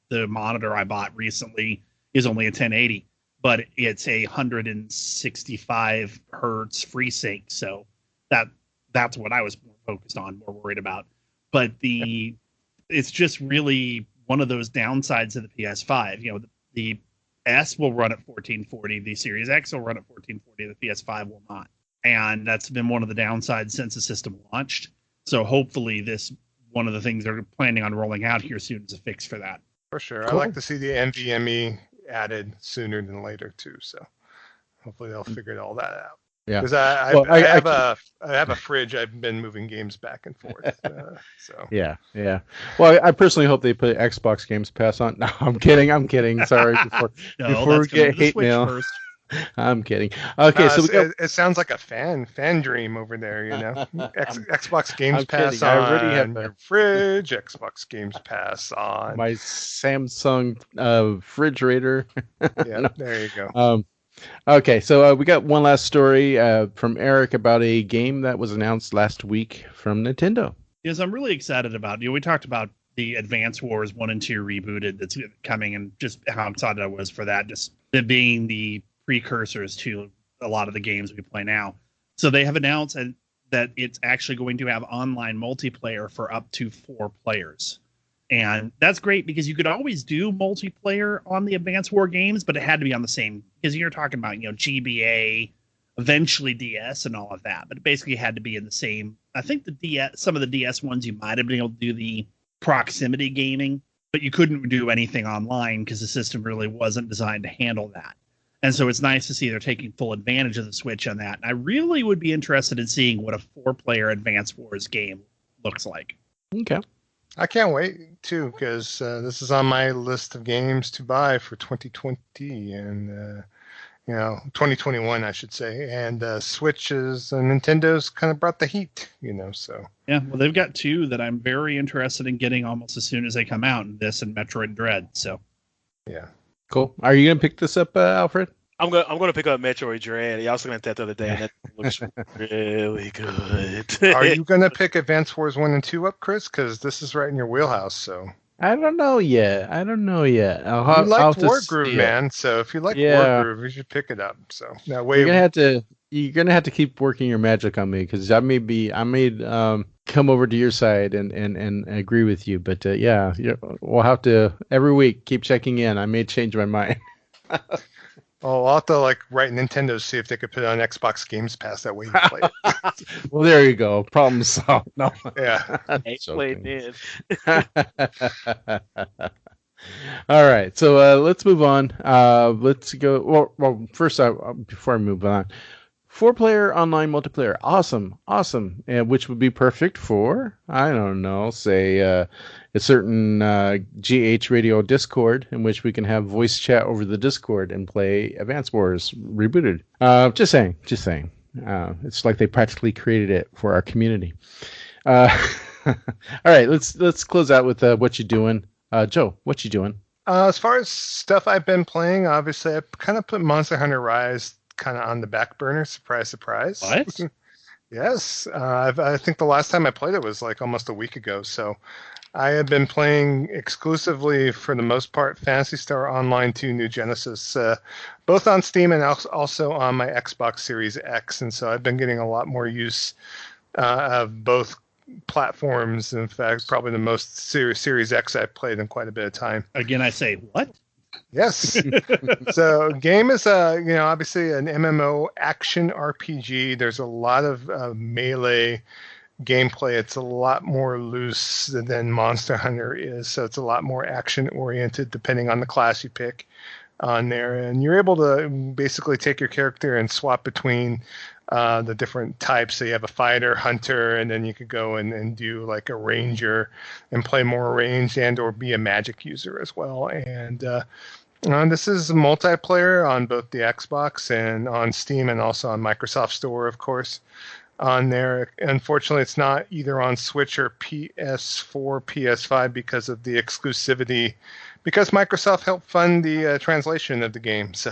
The monitor I bought recently is only a 1080, but it's a 165 hertz FreeSync, so that's what I was more focused on, more worried about. But it's just really one of those downsides of the PS5. The S will run at 1440, the Series X will run at 1440, the PS5 will not. And that's been one of the downsides since the system launched. So hopefully one of the things they're planning on rolling out here soon is a fix for that.
For sure.
Cool.
I'd like to see the NVMe added sooner than later too. So hopefully they'll figure all that out. Yeah. Because I have a fridge. I've been moving games back and forth. So
yeah. Well, I personally hope they put Xbox Games Pass on. No, I'm kidding. Sorry. Before we get hate mail. I'm kidding. Okay, so
it sounds like a fan dream over there, Xbox Games Pass on.
I already have
your fridge. Xbox Games Pass on
my Samsung refrigerator.
Yeah, there you go.
Okay, so we got one last story from Eric about a game that was announced last week from Nintendo.
Yes, I'm really excited about. We talked about the Advance Wars 1 and 2 rebooted that's coming, and just how excited I was for that. Just it being the precursors to a lot of the games we play now. So they have announced that it's actually going to have online multiplayer for up to 4 players. And that's great because you could always do multiplayer on the Advance War games, but it had to be on the same, because you're talking about, GBA, eventually DS and all of that, but it basically had to be in the same. I think some of the DS ones, you might have been able to do the proximity gaming, but you couldn't do anything online because the system really wasn't designed to handle that. And so it's nice to see they're taking full advantage of the Switch on that. And I really would be interested in seeing what a 4-player Advance Wars game looks like.
Okay.
I can't wait, too, because this is on my list of games to buy for 2020 and, 2021, I should say. And Switch Nintendo's kind of brought the heat, so.
Yeah, well, they've got 2 that I'm very interested in getting almost as soon as they come out, this and Metroid Dread, so.
Yeah.
Cool. Are you going to pick this up, Alfred?
I'm going to pick up Metroid Dread. I was looking at that the other day, and that looks really good.
Are you going to pick Advance Wars 1 and 2 up, Chris? Because this is right in your wheelhouse, so.
I don't know yet.
You like Wargroove, man. So if you like
Yeah.
Wargroove, you should pick it up. So that way,
You're gonna have to you're gonna have to keep working your magic on me, because I may come over to your side and agree with you, but yeah, we'll have to every week keep checking in. I may change my mind.
Oh, I'll have to write Nintendo to see if they could put it on Xbox Games Pass. That way you can play it.
Well, there you go. Problem solved. No.
Yeah.
Played in.
All right, so let's move on. Let's go. Well, first, before I move on, 4-player online multiplayer, awesome, and which would be perfect for, I don't know, say a certain GH Radio Discord, in which we can have voice chat over the Discord and play Advance Wars Rebooted. Just saying. It's like they practically created it for our community. All right, let's close out with what you doing. Joe, what you doing?
As far as stuff I've been playing, obviously I kind of put Monster Hunter Rise kind of on the back burner. Surprise.
What?
Yes. I think the last time I played it was almost a week ago. So I have been playing exclusively, for the most part, Phantasy Star Online 2 New Genesis, both on Steam and also on my Xbox Series X. And so I've been getting a lot more use of both platforms. In fact, probably the most Series X I've played in quite a bit of time.
Again, I say, what?
Yes. So game is obviously an MMO action RPG. There's a lot of melee gameplay. It's a lot more loose than Monster Hunter is, so it's a lot more action oriented depending on the class you pick on there, and you're able to basically take your character and swap between the different types. So you have a fighter, hunter, and then you could go and do a ranger and play more ranged and or be a magic user as well. And this is multiplayer on both the Xbox and on Steam, and also on Microsoft Store, of course, on there. Unfortunately, it's not either on Switch or PS4, PS5 because of the exclusivity, because Microsoft helped fund the translation of the game. So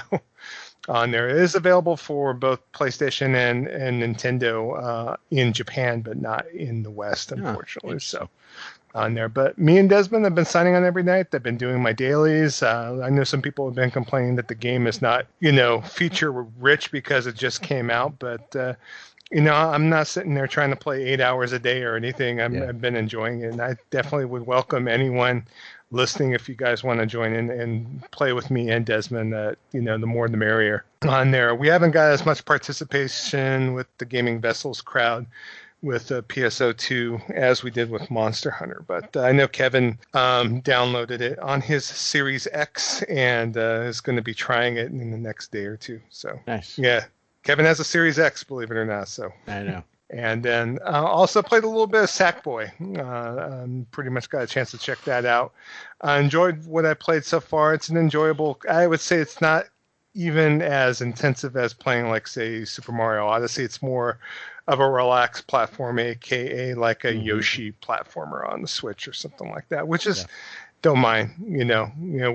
on there, it is available for both PlayStation and Nintendo in Japan, but not in the West, unfortunately. So on there, but me and Desmond have been signing on every night. I've been doing my dailies. I know some people have been complaining that the game is not, feature rich because it just came out, but I'm not sitting there trying to play 8 hours a day or anything. I've been enjoying it, and I definitely would welcome anyone listening if you guys want to join in and play with me and Desmond. The more the merrier on there. We haven't got as much participation with the Gaming Vessels crowd with PSO2 as we did with Monster Hunter, but I know Kevin downloaded it on his Series X and is going to be trying it in the next day or two. So
nice.
Yeah, Kevin has a Series X, believe it or not. So
I know.
And then also played a little bit of Sackboy. Pretty much got a chance to check that out. I enjoyed what I played so far. It's an enjoyable. I would say it's not even as intensive as playing say Super Mario Odyssey. It's more of a relaxed platform, aka like a Yoshi platformer on the Switch or something like that, which is don't mind,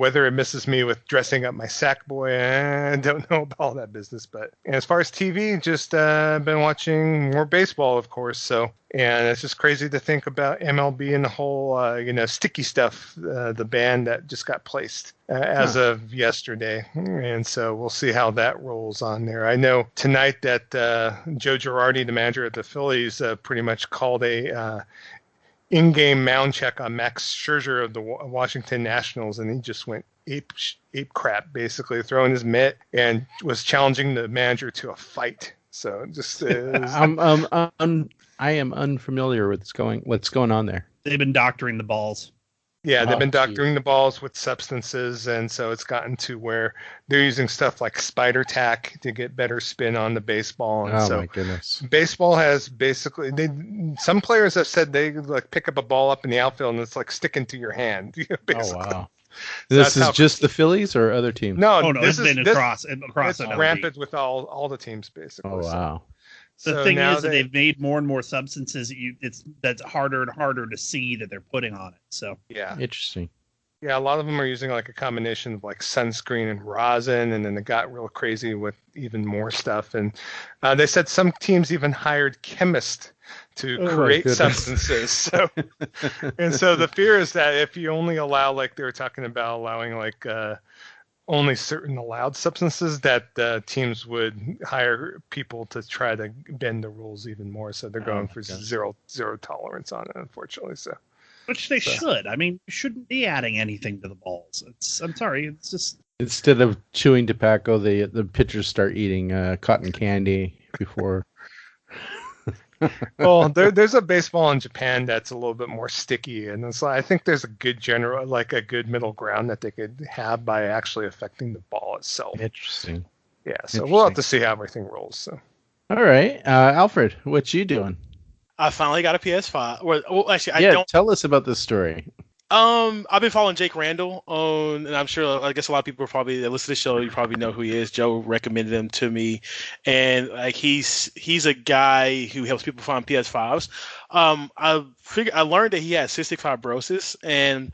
whether it misses me with dressing up my Sackboy. I don't know about all that business, but as far as TV, just been watching more baseball, of course. So, and it's just crazy to think about MLB and the whole, Sticky Stuff, the band that just got placed as of yesterday. And so we'll see how that rolls on there. I know tonight that Joe Girardi, the manager of the Phillies, pretty much called a in-game mound check on Max Scherzer of the Washington Nationals, and he just went ape crap, basically throwing his mitt and was challenging the manager to a fight. So just
I am unfamiliar with what's going on there.
They've been doctoring the balls.
Yeah, they've been doctoring the balls with substances, and so it's gotten to where they're using stuff like spider tack to get better spin on the baseball. And
my goodness.
Baseball has basically, some players have said they pick up a ball up in the outfield and it's sticking to your hand.
Oh, wow. This is just the Phillies or other teams?
No,
this has been across.
It's rampant with all the teams, basically.
Oh, wow.
The thing is that they've made more and more substances that's harder and harder to see that they're putting on it. So
yeah,
interesting.
Yeah, a lot of them are using a combination of sunscreen and rosin, and then it got real crazy with even more stuff. And they said some teams even hired chemists to create substances. So and so the fear is that if you only allow, they were talking about allowing only certain allowed substances that teams would hire people to try to bend the rules even more. So they're going for zero tolerance on it, unfortunately. So,
which they should. I mean, you shouldn't be adding anything to the balls. I'm sorry. It's just
instead of chewing tobacco, the pitchers start eating cotton candy before.
Well, there's a baseball in Japan that's a little bit more sticky, and so I think there's a good a good middle ground that they could have by actually affecting the ball itself.
Interesting.
Yeah, so we'll have to see how everything rolls. So.
All right, Alfred, what you doing?
I finally got a PS5. Well, actually, I don't.
Tell us about this story.
I've been following Jake Randall and I'm sure, I guess a lot of people probably that listen to the show, you probably know who he is. Joe recommended him to me, and like he's a guy who helps people find PS5s. I learned that he had cystic fibrosis, and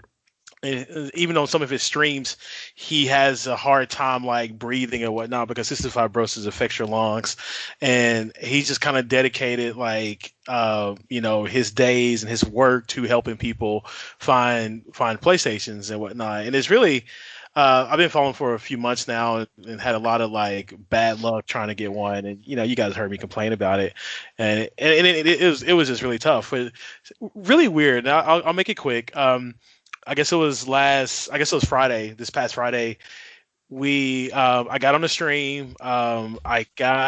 even on some of his streams, he has a hard time like breathing and whatnot because cystic fibrosis affects your lungs, and he's just kind of dedicated his days and his work to helping people find PlayStations and whatnot. And it's really I've been following for a few months now and had a lot of like bad luck trying to get one, and you guys heard me complain about it, and it was just really tough, but really weird. Now I'll make it quick. I guess it was Friday, this past Friday. I got on the stream. I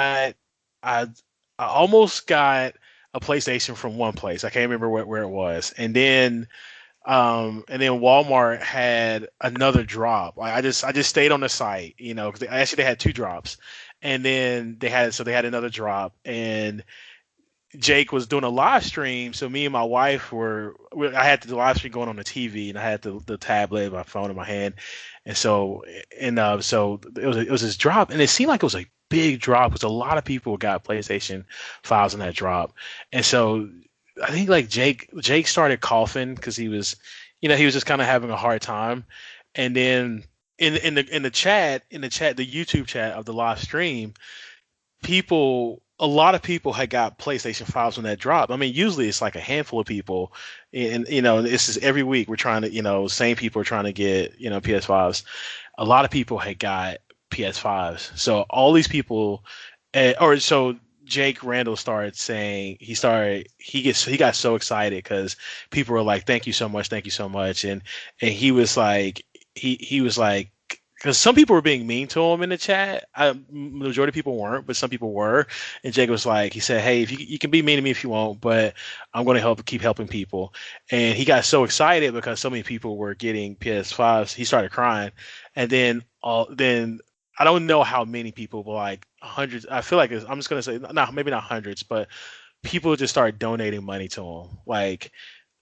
almost got a PlayStation from one place. I can't remember where it was. And then Walmart had another drop. I just stayed on the site, because they had two drops, and then they had another drop, and Jake was doing a live stream, so me and my wife I had the live stream going on the TV, and I had the tablet, my phone in my hand, and so it was this drop, and it seemed like it was a big drop because a lot of people got PlayStation 5s in that drop, and so I think like Jake started coughing because he was just kind of having a hard time, and then in the chat, the YouTube chat of the live stream, a lot of people had got PlayStation 5s when that dropped. I mean, usually it's like a handful of people, and this is every week we're trying to, same people are trying to get, PS5s. A lot of people had got PS5s. So all these people, so Jake Randall started saying he got so excited because people were like, thank you so much, and he was like because some people were being mean to him in the chat. The majority of people weren't, but some people were. And Jake was like, he said, hey, if you can be mean to me if you want, but I'm going to keep helping people. And he got so excited because so many people were getting PS5s. He started crying. And then I don't know how many people, but like hundreds. I feel like I'm just going to say, maybe not hundreds, but people just started donating money to him, like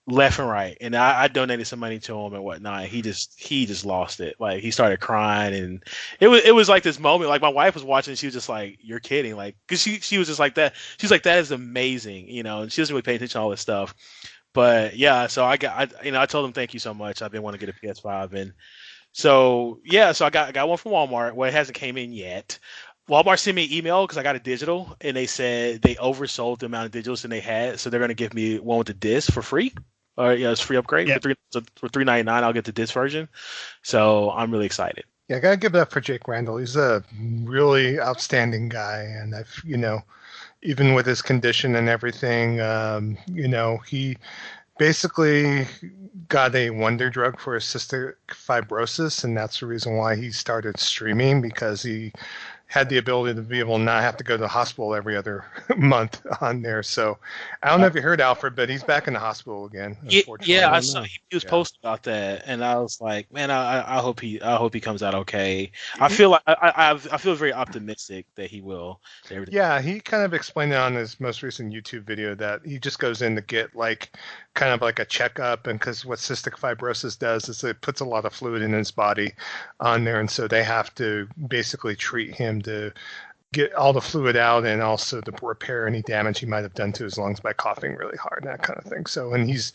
left and right. And I donated some money to him and whatnot. He just lost it. Like he started crying, and it was like this moment. Like my wife was watching, and she was just like, "You're kidding!" Like because she was just like that. She's like, "That is amazing," and she doesn't really pay attention to all this stuff. But yeah, so I told him thank you so much. I've been wanting to get a PS5, and so yeah, so I got one from Walmart. Well, it hasn't came in yet. Walmart sent me an email because I got a digital, and they said they oversold the amount of digitals than they had, so they're going to give me one with the disc for free. Or it's free upgrade. Yeah. For $3.99, I'll get the disc version. So I'm really excited.
Yeah, I gotta give it up for Jake Randall. He's a really outstanding guy, and even with his condition and everything, he basically got a wonder drug for his cystic fibrosis, and that's the reason why he started streaming, because he had the ability to be able to not have to go to the hospital every other month on there. So I don't know if you heard Alfred, but he's back in the hospital again.
Yeah, I saw he was posting about that, and I was like, man, I hope he comes out okay. I feel like I feel very optimistic that he will.
Yeah, he kind of explained it on his most recent YouTube video that he just goes in to get kind of like a checkup, and because what cystic fibrosis does is it puts a lot of fluid in his body on there, and so they have to basically treat him to get all the fluid out and also to repair any damage he might have done to his lungs by coughing really hard and that kind of thing. So, and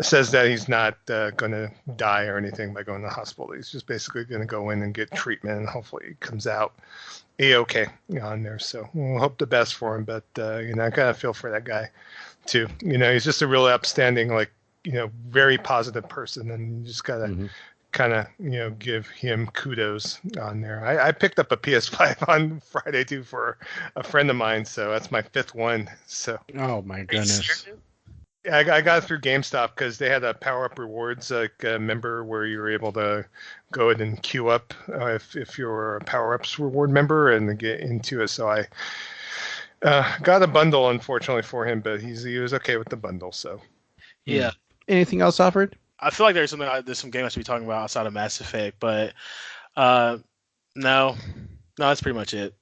says that he's not going to die or anything by going to the hospital. He's just basically going to go in and get treatment, and hopefully he comes out A-okay on there. So we'll hope the best for him, but I kind of feel for that guy too. He's just a really upstanding, very positive person, and you just gotta kind of give him kudos on there. I picked up a PS5 on Friday too for a friend of mine, so that's my 5th one. So
oh my goodness.
Yeah, I got it through GameStop because they had a Power Up Rewards member where you were able to go ahead and queue up if you're a Power Ups reward member and get into it. So I got a bundle, unfortunately for him, but he was okay with the bundle. So
yeah.
Anything else offered?
I feel like there's some game I should be talking about outside of Mass Effect, but no, that's pretty much it.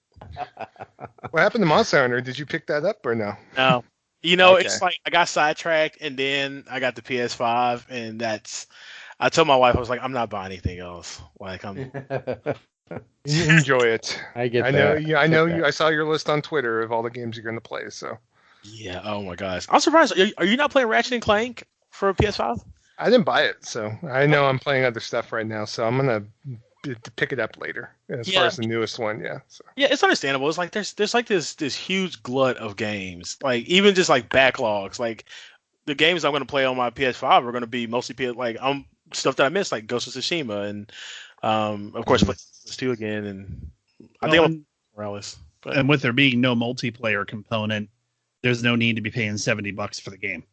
What happened to Monster Hunter? Did you pick that up or no?
No. Okay. It's like I got sidetracked, and then I got the PS5, and I told my wife, I was like, I'm not buying anything else. Like I'm
enjoy it.
I get
that. I know you. I saw your list on Twitter of all the games you're going to play. So
yeah. Oh my gosh, I'm surprised. Are you not playing Ratchet and Clank for a PS5?
I didn't buy it, so I know I'm playing other stuff right now. So I'm gonna pick it up later as far as the newest one. Yeah. So.
Yeah, it's understandable. It's like there's like this huge glut of games, like even just like backlogs. Like the games I'm gonna play on my PS5 are gonna be mostly stuff that I missed, like Ghost of Tsushima, and of course PlayStation 2 again, and I think I'm Morales. But.
And with there being no multiplayer component, there's no need to be paying $70 for the game.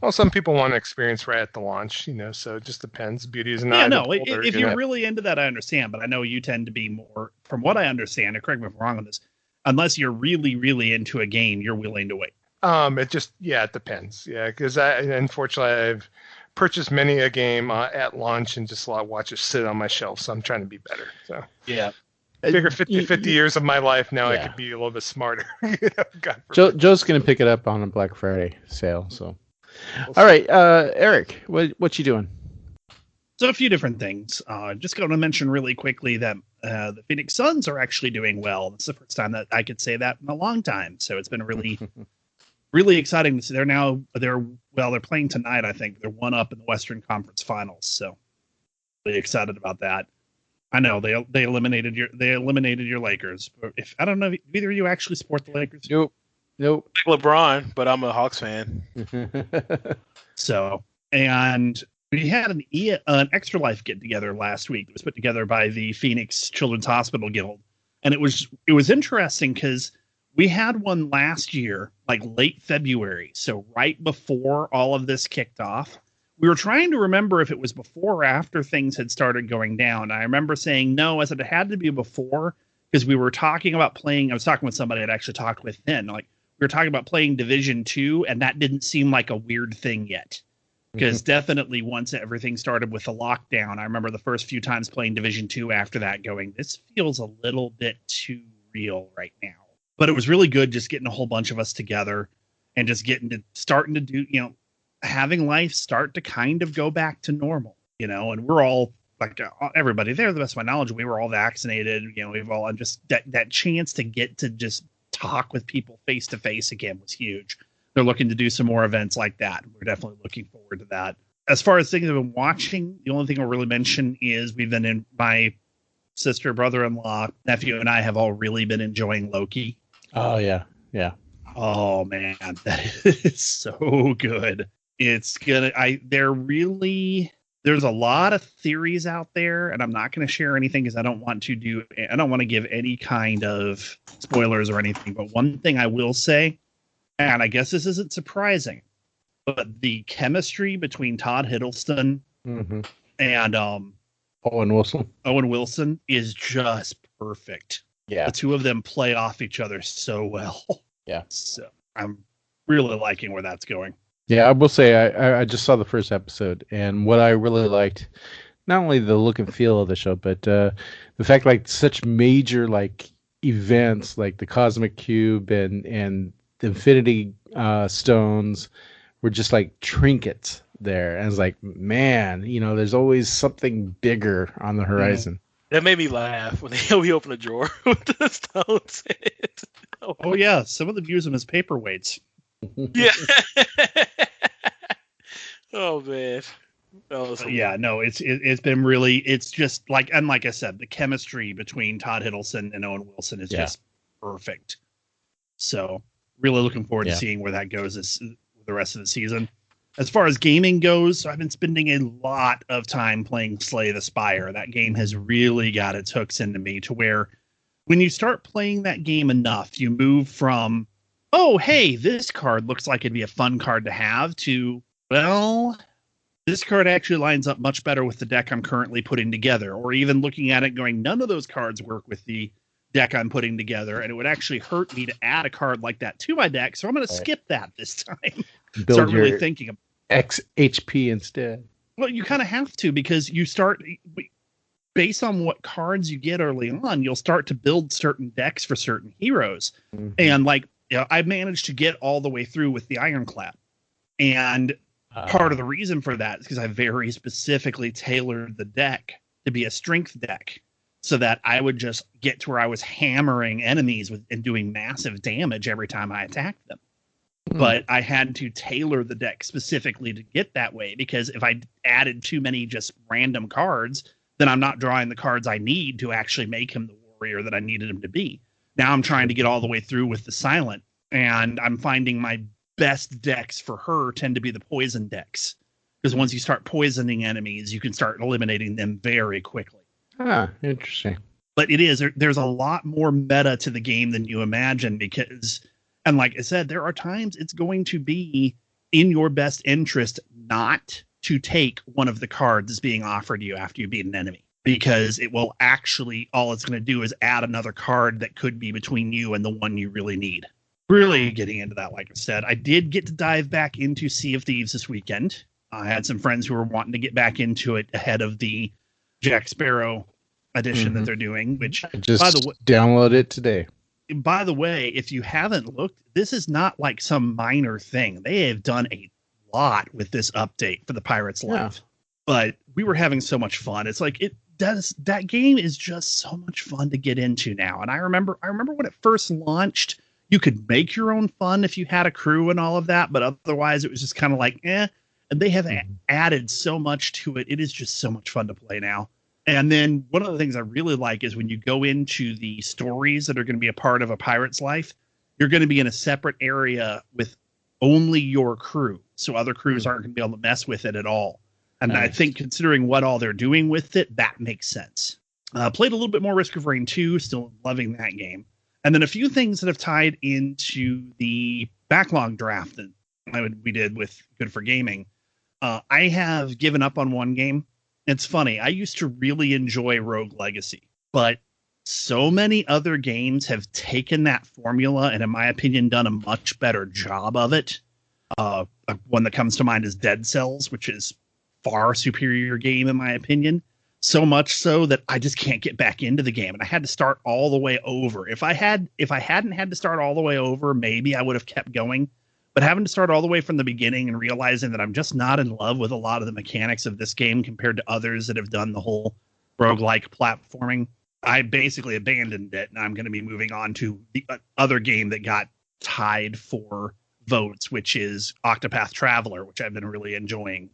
Well, some people want to experience right at the launch, so it just depends. Beauty is not.
Yeah, no. If you're really into that, I understand. But I know you tend to be more, from what I understand, and correct me if I'm wrong on this, unless you're really, really into a game, you're willing to wait.
It depends. Yeah, because unfortunately I've purchased many a game at launch and just watch it sit on my shelf. So I'm trying to be better. So
yeah.
I figure 50 years of my life now, I could be a little bit smarter.
Joe's going to pick it up on a Black Friday sale. So, all right, Eric, what you doing?
So a few different things. Just going to mention really quickly that the Phoenix Suns are actually doing well. It's the first time that I could say that in a long time. So it's been really, really exciting to see. They're playing tonight. I think they're 1 up in the Western Conference Finals. So really excited about that. I know they eliminated your Lakers. If I don't know if either of you actually support the Lakers.
Nope.
Like LeBron, but I'm a Hawks fan.
So, and we had an Extra Life get together last week. It was put together by the Phoenix Children's Hospital Guild, and it was interesting because we had one last year, like late February, so right before all of this kicked off. We were trying to remember if it was before or after things had started going down. I remember saying no, I said it had to be before because we were talking about playing. I was talking with somebody I'd actually talked with then. Like we were talking about playing Division 2, and that didn't seem like a weird thing yet. Because definitely once everything started with the lockdown, I remember the first few times playing Division 2 after that going, this feels a little bit too real right now. But it was really good just getting a whole bunch of us together and just starting to do, having life start to kind of go back to normal, and we're all like everybody there, the best of my knowledge, we were all vaccinated, we've all just that chance to get to just talk with people face to face again was huge. They're looking to do some more events like that. We're definitely looking forward to that. As far as things I've been watching, the only thing I'll really mention is my sister, brother-in-law, nephew, and I have all really been enjoying Loki.
Oh yeah. Yeah.
Oh man, that is so good. There's a lot of theories out there, and I'm not going to share anything because I don't want to give any kind of spoilers or anything. But one thing I will say, and I guess this isn't surprising, but the chemistry between Todd Hiddleston and
Owen
Wilson is just perfect.
Yeah.
The two of them play off each other so well.
Yeah.
So I'm really liking where that's going.
Yeah, I will say I just saw the first episode, and what I really liked, not only the look and feel of the show, but the fact like such major like events like the Cosmic Cube and the Infinity Stones were just like trinkets there. And it's like, man, there's always something bigger on the horizon.
That made me laugh when we opened a drawer with the stones in it.
Oh yeah, some of them use them as paperweights.
Yeah. Oh man.
Yeah, no, it's been really, it's just like, and like I said, the chemistry between Todd Hiddleston and Owen Wilson is just perfect. So really looking forward to seeing where that goes the rest of the season. As far as gaming goes, I've been spending a lot of time playing Slay the Spire. That game has really got its hooks into me to where when you start playing that game enough, you move from, oh, hey, this card looks like it'd be a fun card to have to, well, this card actually lines up much better with the deck I'm currently putting together. Or even looking at it going, none of those cards work with the deck I'm putting together, and it would actually hurt me to add a card like that to my deck, so I'm going to skip that this time. Start really thinking about
X HP instead.
Well, you kind of have to, because you start based on what cards you get early on, you'll start to build certain decks for certain heroes. Mm-hmm. And like, I've managed to get all the way through with the Ironclad. And part of the reason for that is because I very specifically tailored the deck to be a strength deck so that I would just get to where I was hammering enemies and doing massive damage every time I attacked them. But I had to tailor the deck specifically to get that way, because if I added too many just random cards, then I'm not drawing the cards I need to actually make him the warrior that I needed him to be. Now I'm trying to get all the way through with the Silent, and I'm finding my best decks for her tend to be the poison decks, because once you start poisoning enemies, you can start eliminating them very quickly.
Ah, interesting.
But there's a lot more meta to the game than you imagine, because... And like I said, there are times it's going to be in your best interest not to take one of the cards that's being offered you after you beat an enemy, because it will actually, all it's going to do is add another card that could be between you and the one you really need. Really getting into that, like I said, I did get to dive back into Sea of Thieves this weekend. I had some friends who were wanting to get back into it ahead of the Jack Sparrow edition that they're doing, which
I just downloaded it today.
By the way, if you haven't looked, this is not like some minor thing. They have done a lot with this update for the Pirate's Life. But we were having so much fun. It's like that game is just so much fun to get into now. And I remember when it first launched, you could make your own fun if you had a crew and all of that, but otherwise it was just kind of like, And they have added so much to it. It is just so much fun to play now. And then one of the things I really like is when you go into the stories that are going to be a part of a Pirate's Life, you're going to be in a separate area with only your crew. So other crews aren't going to be able to mess with it at all. And nice. I think considering what all they're doing with it, that makes sense. Played a little bit more Risk of Rain 2, still loving that game. And then a few things that have tied into the backlog draft that we did with Good for Gaming. I have given up on one game. It's funny. I used to really enjoy Rogue Legacy, but so many other games have taken that formula and, in my opinion, done a much better job of it. One that comes to mind is Dead Cells, which is far superior game, in my opinion. So much so that I just can't get back into the game, and I had to start all the way over. If I hadn't had to start all the way over, maybe I would have kept going. But having to start all the way from the beginning and realizing that I'm just not in love with a lot of the mechanics of this game compared to others that have done the whole roguelike platforming, I basically abandoned it, and I'm going to be moving on to the other game that got tied for votes, which is Octopath Traveler, which I've been really enjoying.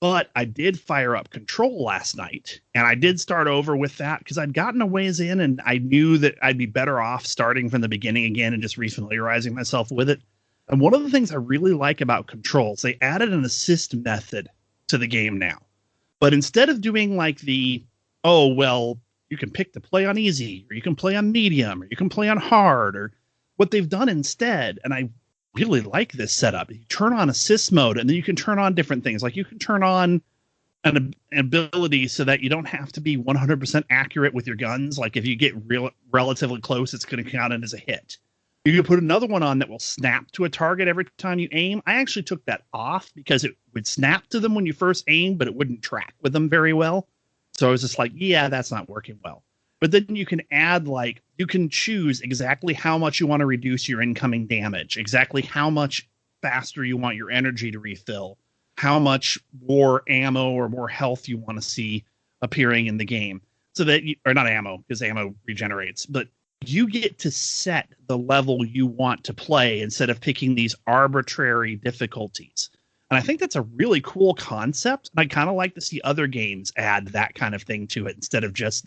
But I did fire up Control last night, and I did start over with that because I'd gotten a ways in, and I knew that I'd be better off starting from the beginning again and just refamiliarizing myself with it. And one of the things I really like about Control is they added an assist method to the game now. But instead of doing like you can pick to play on easy, or you can play on medium, or you can play on hard, or what they've done instead, and I really like this setup. You turn on assist mode, and then you can turn on different things. Like you can turn on an ability so that you don't have to be 100% accurate with your guns. Like if you get relatively close, it's going to count it as a hit. You can put another one on that will snap to a target every time you aim. I actually took that off because it would snap to them when you first aim, but it wouldn't track with them very well. So I was just like, yeah, that's not working well. But then you can add, you can choose exactly how much you want to reduce your incoming damage, exactly how much faster you want your energy to refill, how much more ammo or more health you want to see appearing in the game. So that or not ammo, because ammo regenerates, but you get to set the level you want to play instead of picking these arbitrary difficulties. And I think that's a really cool concept. And I kind of like to see other games add that kind of thing to it instead of just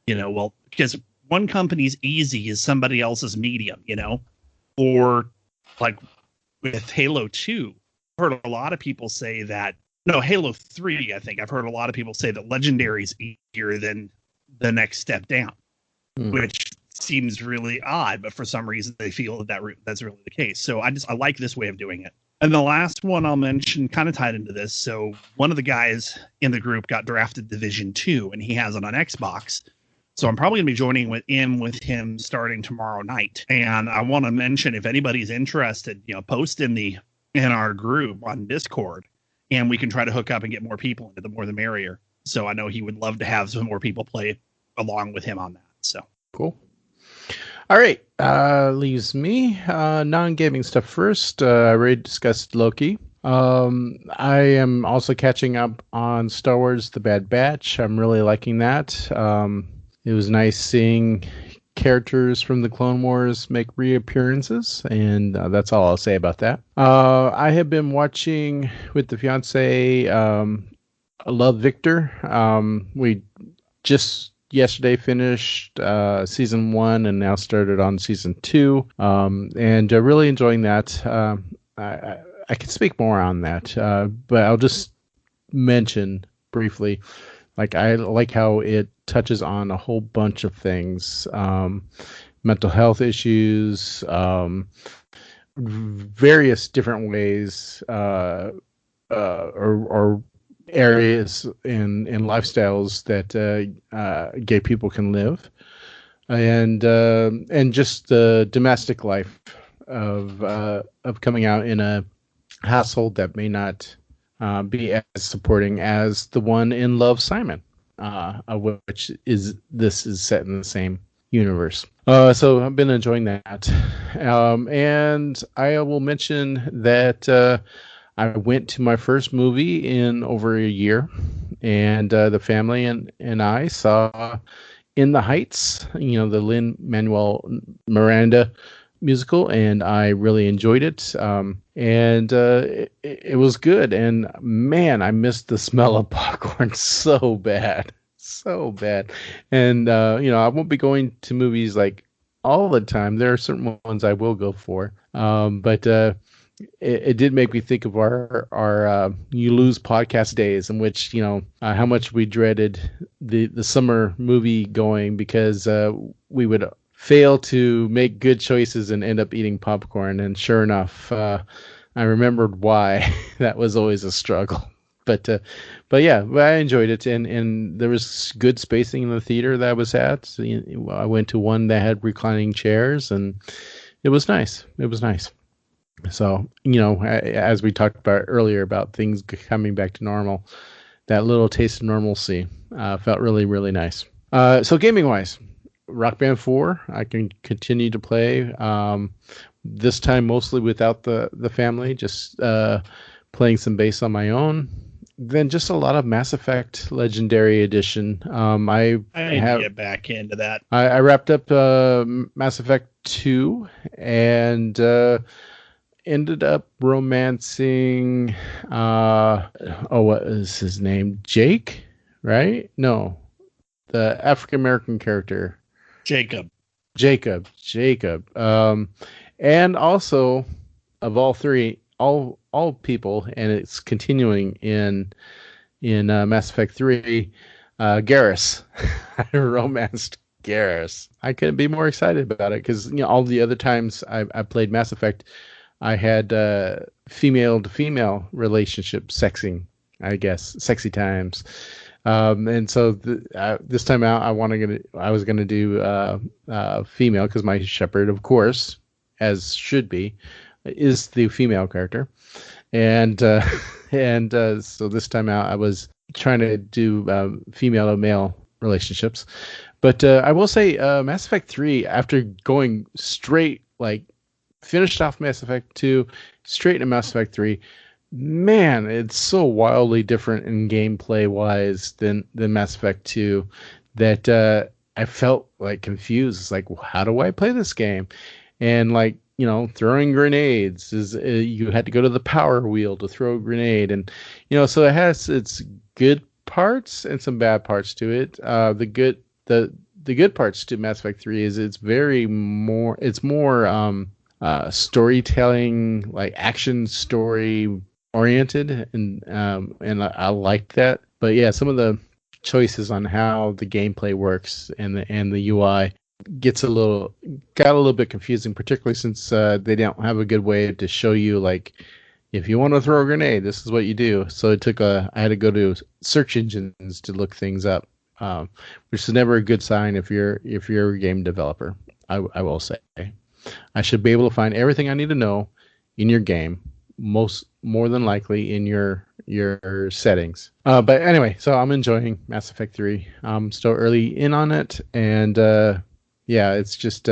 because one company's easy is somebody else's medium, or like with Halo 2, heard a lot of people say that, no, Halo 3, I think I've heard a lot of people say that Legendary is easier than the next step down, which seems really odd, but for some reason they feel that's really the case. So I like this way of doing it. And the last one I'll mention kind of tied into this. So one of the guys in the group got drafted Division 2, and he has it on Xbox. So I'm probably going to be joining with him starting tomorrow night. And I want to mention, if anybody's interested, post in our group on Discord, and we can try to hook up and get more people into. The more the merrier. So I know he would love to have some more people play along with him on that. So
cool. All right, leaves me non-gaming stuff first. I already discussed Loki. I am also catching up on Star Wars: The Bad Batch. I'm really liking that. It was nice seeing characters from the Clone Wars make reappearances, and that's all I'll say about that. I have been watching with the fiance, Love Victor. We just yesterday finished season 1 and now started on season 2, and really enjoying that. I can speak more on that, but I'll just mention briefly, I like how it touches on a whole bunch of things, mental health issues, various different ways, or areas in lifestyles that gay people can live, and just the domestic life of coming out in a household that may not be as supporting as the one in Love, Simon, which is set in the same universe. So I've been enjoying that, and I will mention that I went to my first movie in over a year, and the family and I saw In the Heights, the Lin-Manuel Miranda musical, and I really enjoyed it. And it was good. And man, I missed the smell of popcorn so bad. And, I won't be going to movies all the time. There are certain ones I will go for. But it did make me think of our You Lose podcast days, in which how much we dreaded the summer movie going, because we would fail to make good choices and end up eating popcorn. And sure enough, I remembered why that was always a struggle. But yeah, I enjoyed it, and there was good spacing in the theater that I was at. So, I went to one that had reclining chairs, and it was nice. So, as we talked about earlier about things coming back to normal, that little taste of normalcy felt really, really nice. So gaming-wise, Rock Band 4, I can continue to play, this time mostly without the family, just playing some bass on my own. Then just a lot of Mass Effect Legendary Edition. I need to
get back into that.
I wrapped up Mass Effect 2, and ended up romancing what is his name? Jake, right? No, the African American character.
Jacob.
And also, of all three, all people, and it's continuing in Mass Effect 3, Garrus. I romanced Garrus. I couldn't be more excited about it, because all the other times I played Mass Effect, I had female to female relationship sexing, I guess, sexy times. And so this time out, I was gonna do female, because my Shepherd, of course, as should be, is the female character, and so this time out, I was trying to do female to male relationships. But I will say, Mass Effect 3, after going straight, finished off Mass Effect 2, straight into Mass Effect 3. Man, it's so wildly different in gameplay wise than Mass Effect 2 that I felt confused. It's how do I play this game? And throwing grenades is you had to go to the power wheel to throw a grenade, and so it has its good parts and some bad parts to it. The good parts to Mass Effect 3 is it's more storytelling, action story oriented, and I liked that. But yeah, some of the choices on how the gameplay works and the UI got a little bit confusing, particularly since they don't have a good way to show you, like, if you want to throw a grenade, this is what you do. So I had to go to search engines to look things up, which is never a good sign if you're a game developer. I will say, I should be able to find everything I need to know in your game, more than likely in your settings. But anyway, so I'm enjoying Mass Effect 3. I'm still early in on it, and yeah, it's just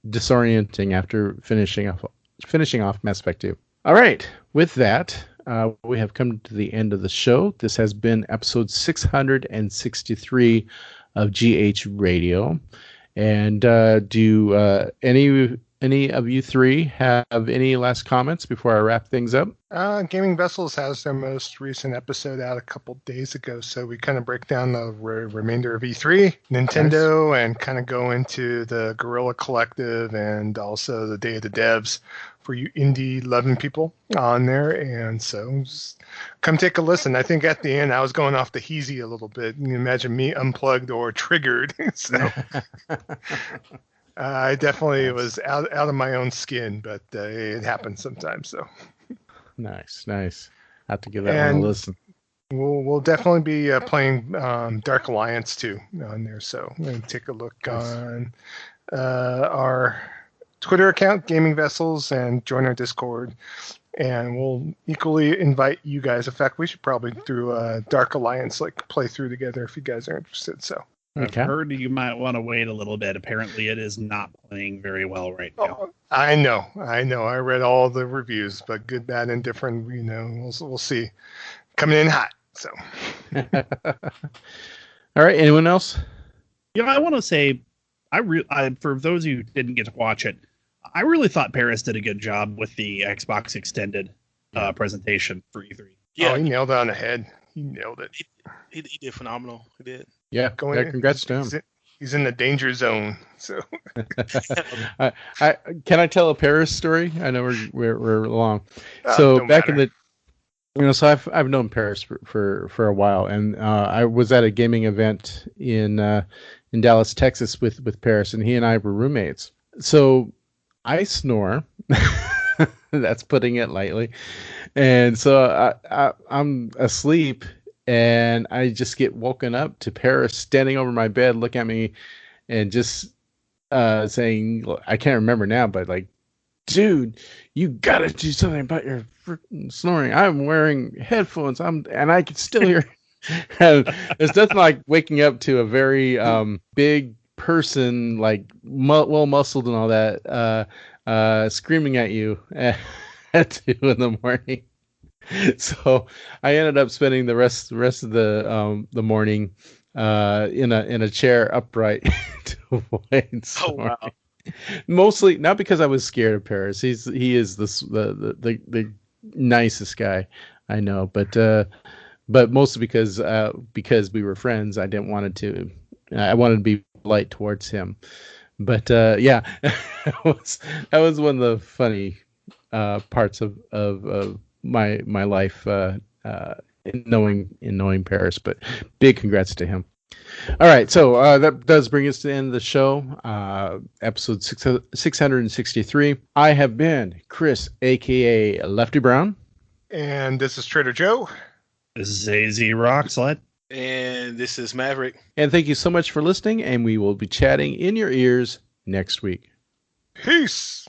disorienting after finishing off Mass Effect 2. All right, with that, we have come to the end of the show. This has been episode 663 of GH Radio. And do any of you three have any last comments before I wrap things up?
Gaming Vessels has their most recent episode out a couple days ago, so we kind of break down the remainder of E3, Nintendo, and kind of go into the Guerrilla Collective and also the Day of the Devs for you indie loving people on there. And so just come take a listen. I think at the end I was going off the heezy a little bit. You imagine me unplugged or triggered. So I definitely was out of my own skin, but it happens sometimes. So
nice. I have to give that one a listen.
We'll definitely be playing Dark Alliance too on there. So I'm going to take a look on our Twitter account, Gaming Vessels, and join our Discord. And we'll equally invite you guys. In fact, we should probably do Dark Alliance play through together if you guys are interested. So.
Okay. I've heard you might want to wait a little bit. Apparently, it is not playing very well right now.
Oh, I know. I read all the reviews, but good, bad, and different. We'll see. Coming in hot. So.
All right. Anyone else?
I want to say, for those who didn't get to watch it, I really thought Paris did a good job with the Xbox Extended presentation for E3.
Yeah, he nailed it on the head. He nailed it.
He did phenomenal. He did.
Yeah, congrats to him.
He's in the danger zone. So,
can I tell a Paris story? I know we're long. So back in the, so I've known Paris for a while, and I was at a gaming event in Dallas, Texas, with Paris, and he and I were roommates. So I snore. That's putting it lightly, and so I'm asleep. And I just get woken up to Paris standing over my bed, looking at me, and just saying, I can't remember now, but like, dude, you gotta do something about your freaking snoring. I'm wearing headphones. And I can still hear. There's nothing like waking up to a very big person, like well muscled and all that, screaming at you at 2 a.m. So I ended up spending the rest of the morning in a chair upright to avoid snoring. Oh, wow. Mostly not because I was scared of Paris. He is the nicest guy I know, but mostly because we were friends. I wanted to be polite towards him. But yeah, that was one of the funny parts of my life in knowing Paris. But big congrats to him. All right, so that does bring us to the end of the show, episode 663. I have been Chris, aka Lefty Brown,
and this is Trader Joe.
This is AZ Rocksled,
and this is Maverick.
And thank you so much for listening, and we will be chatting in your ears next week.
Peace.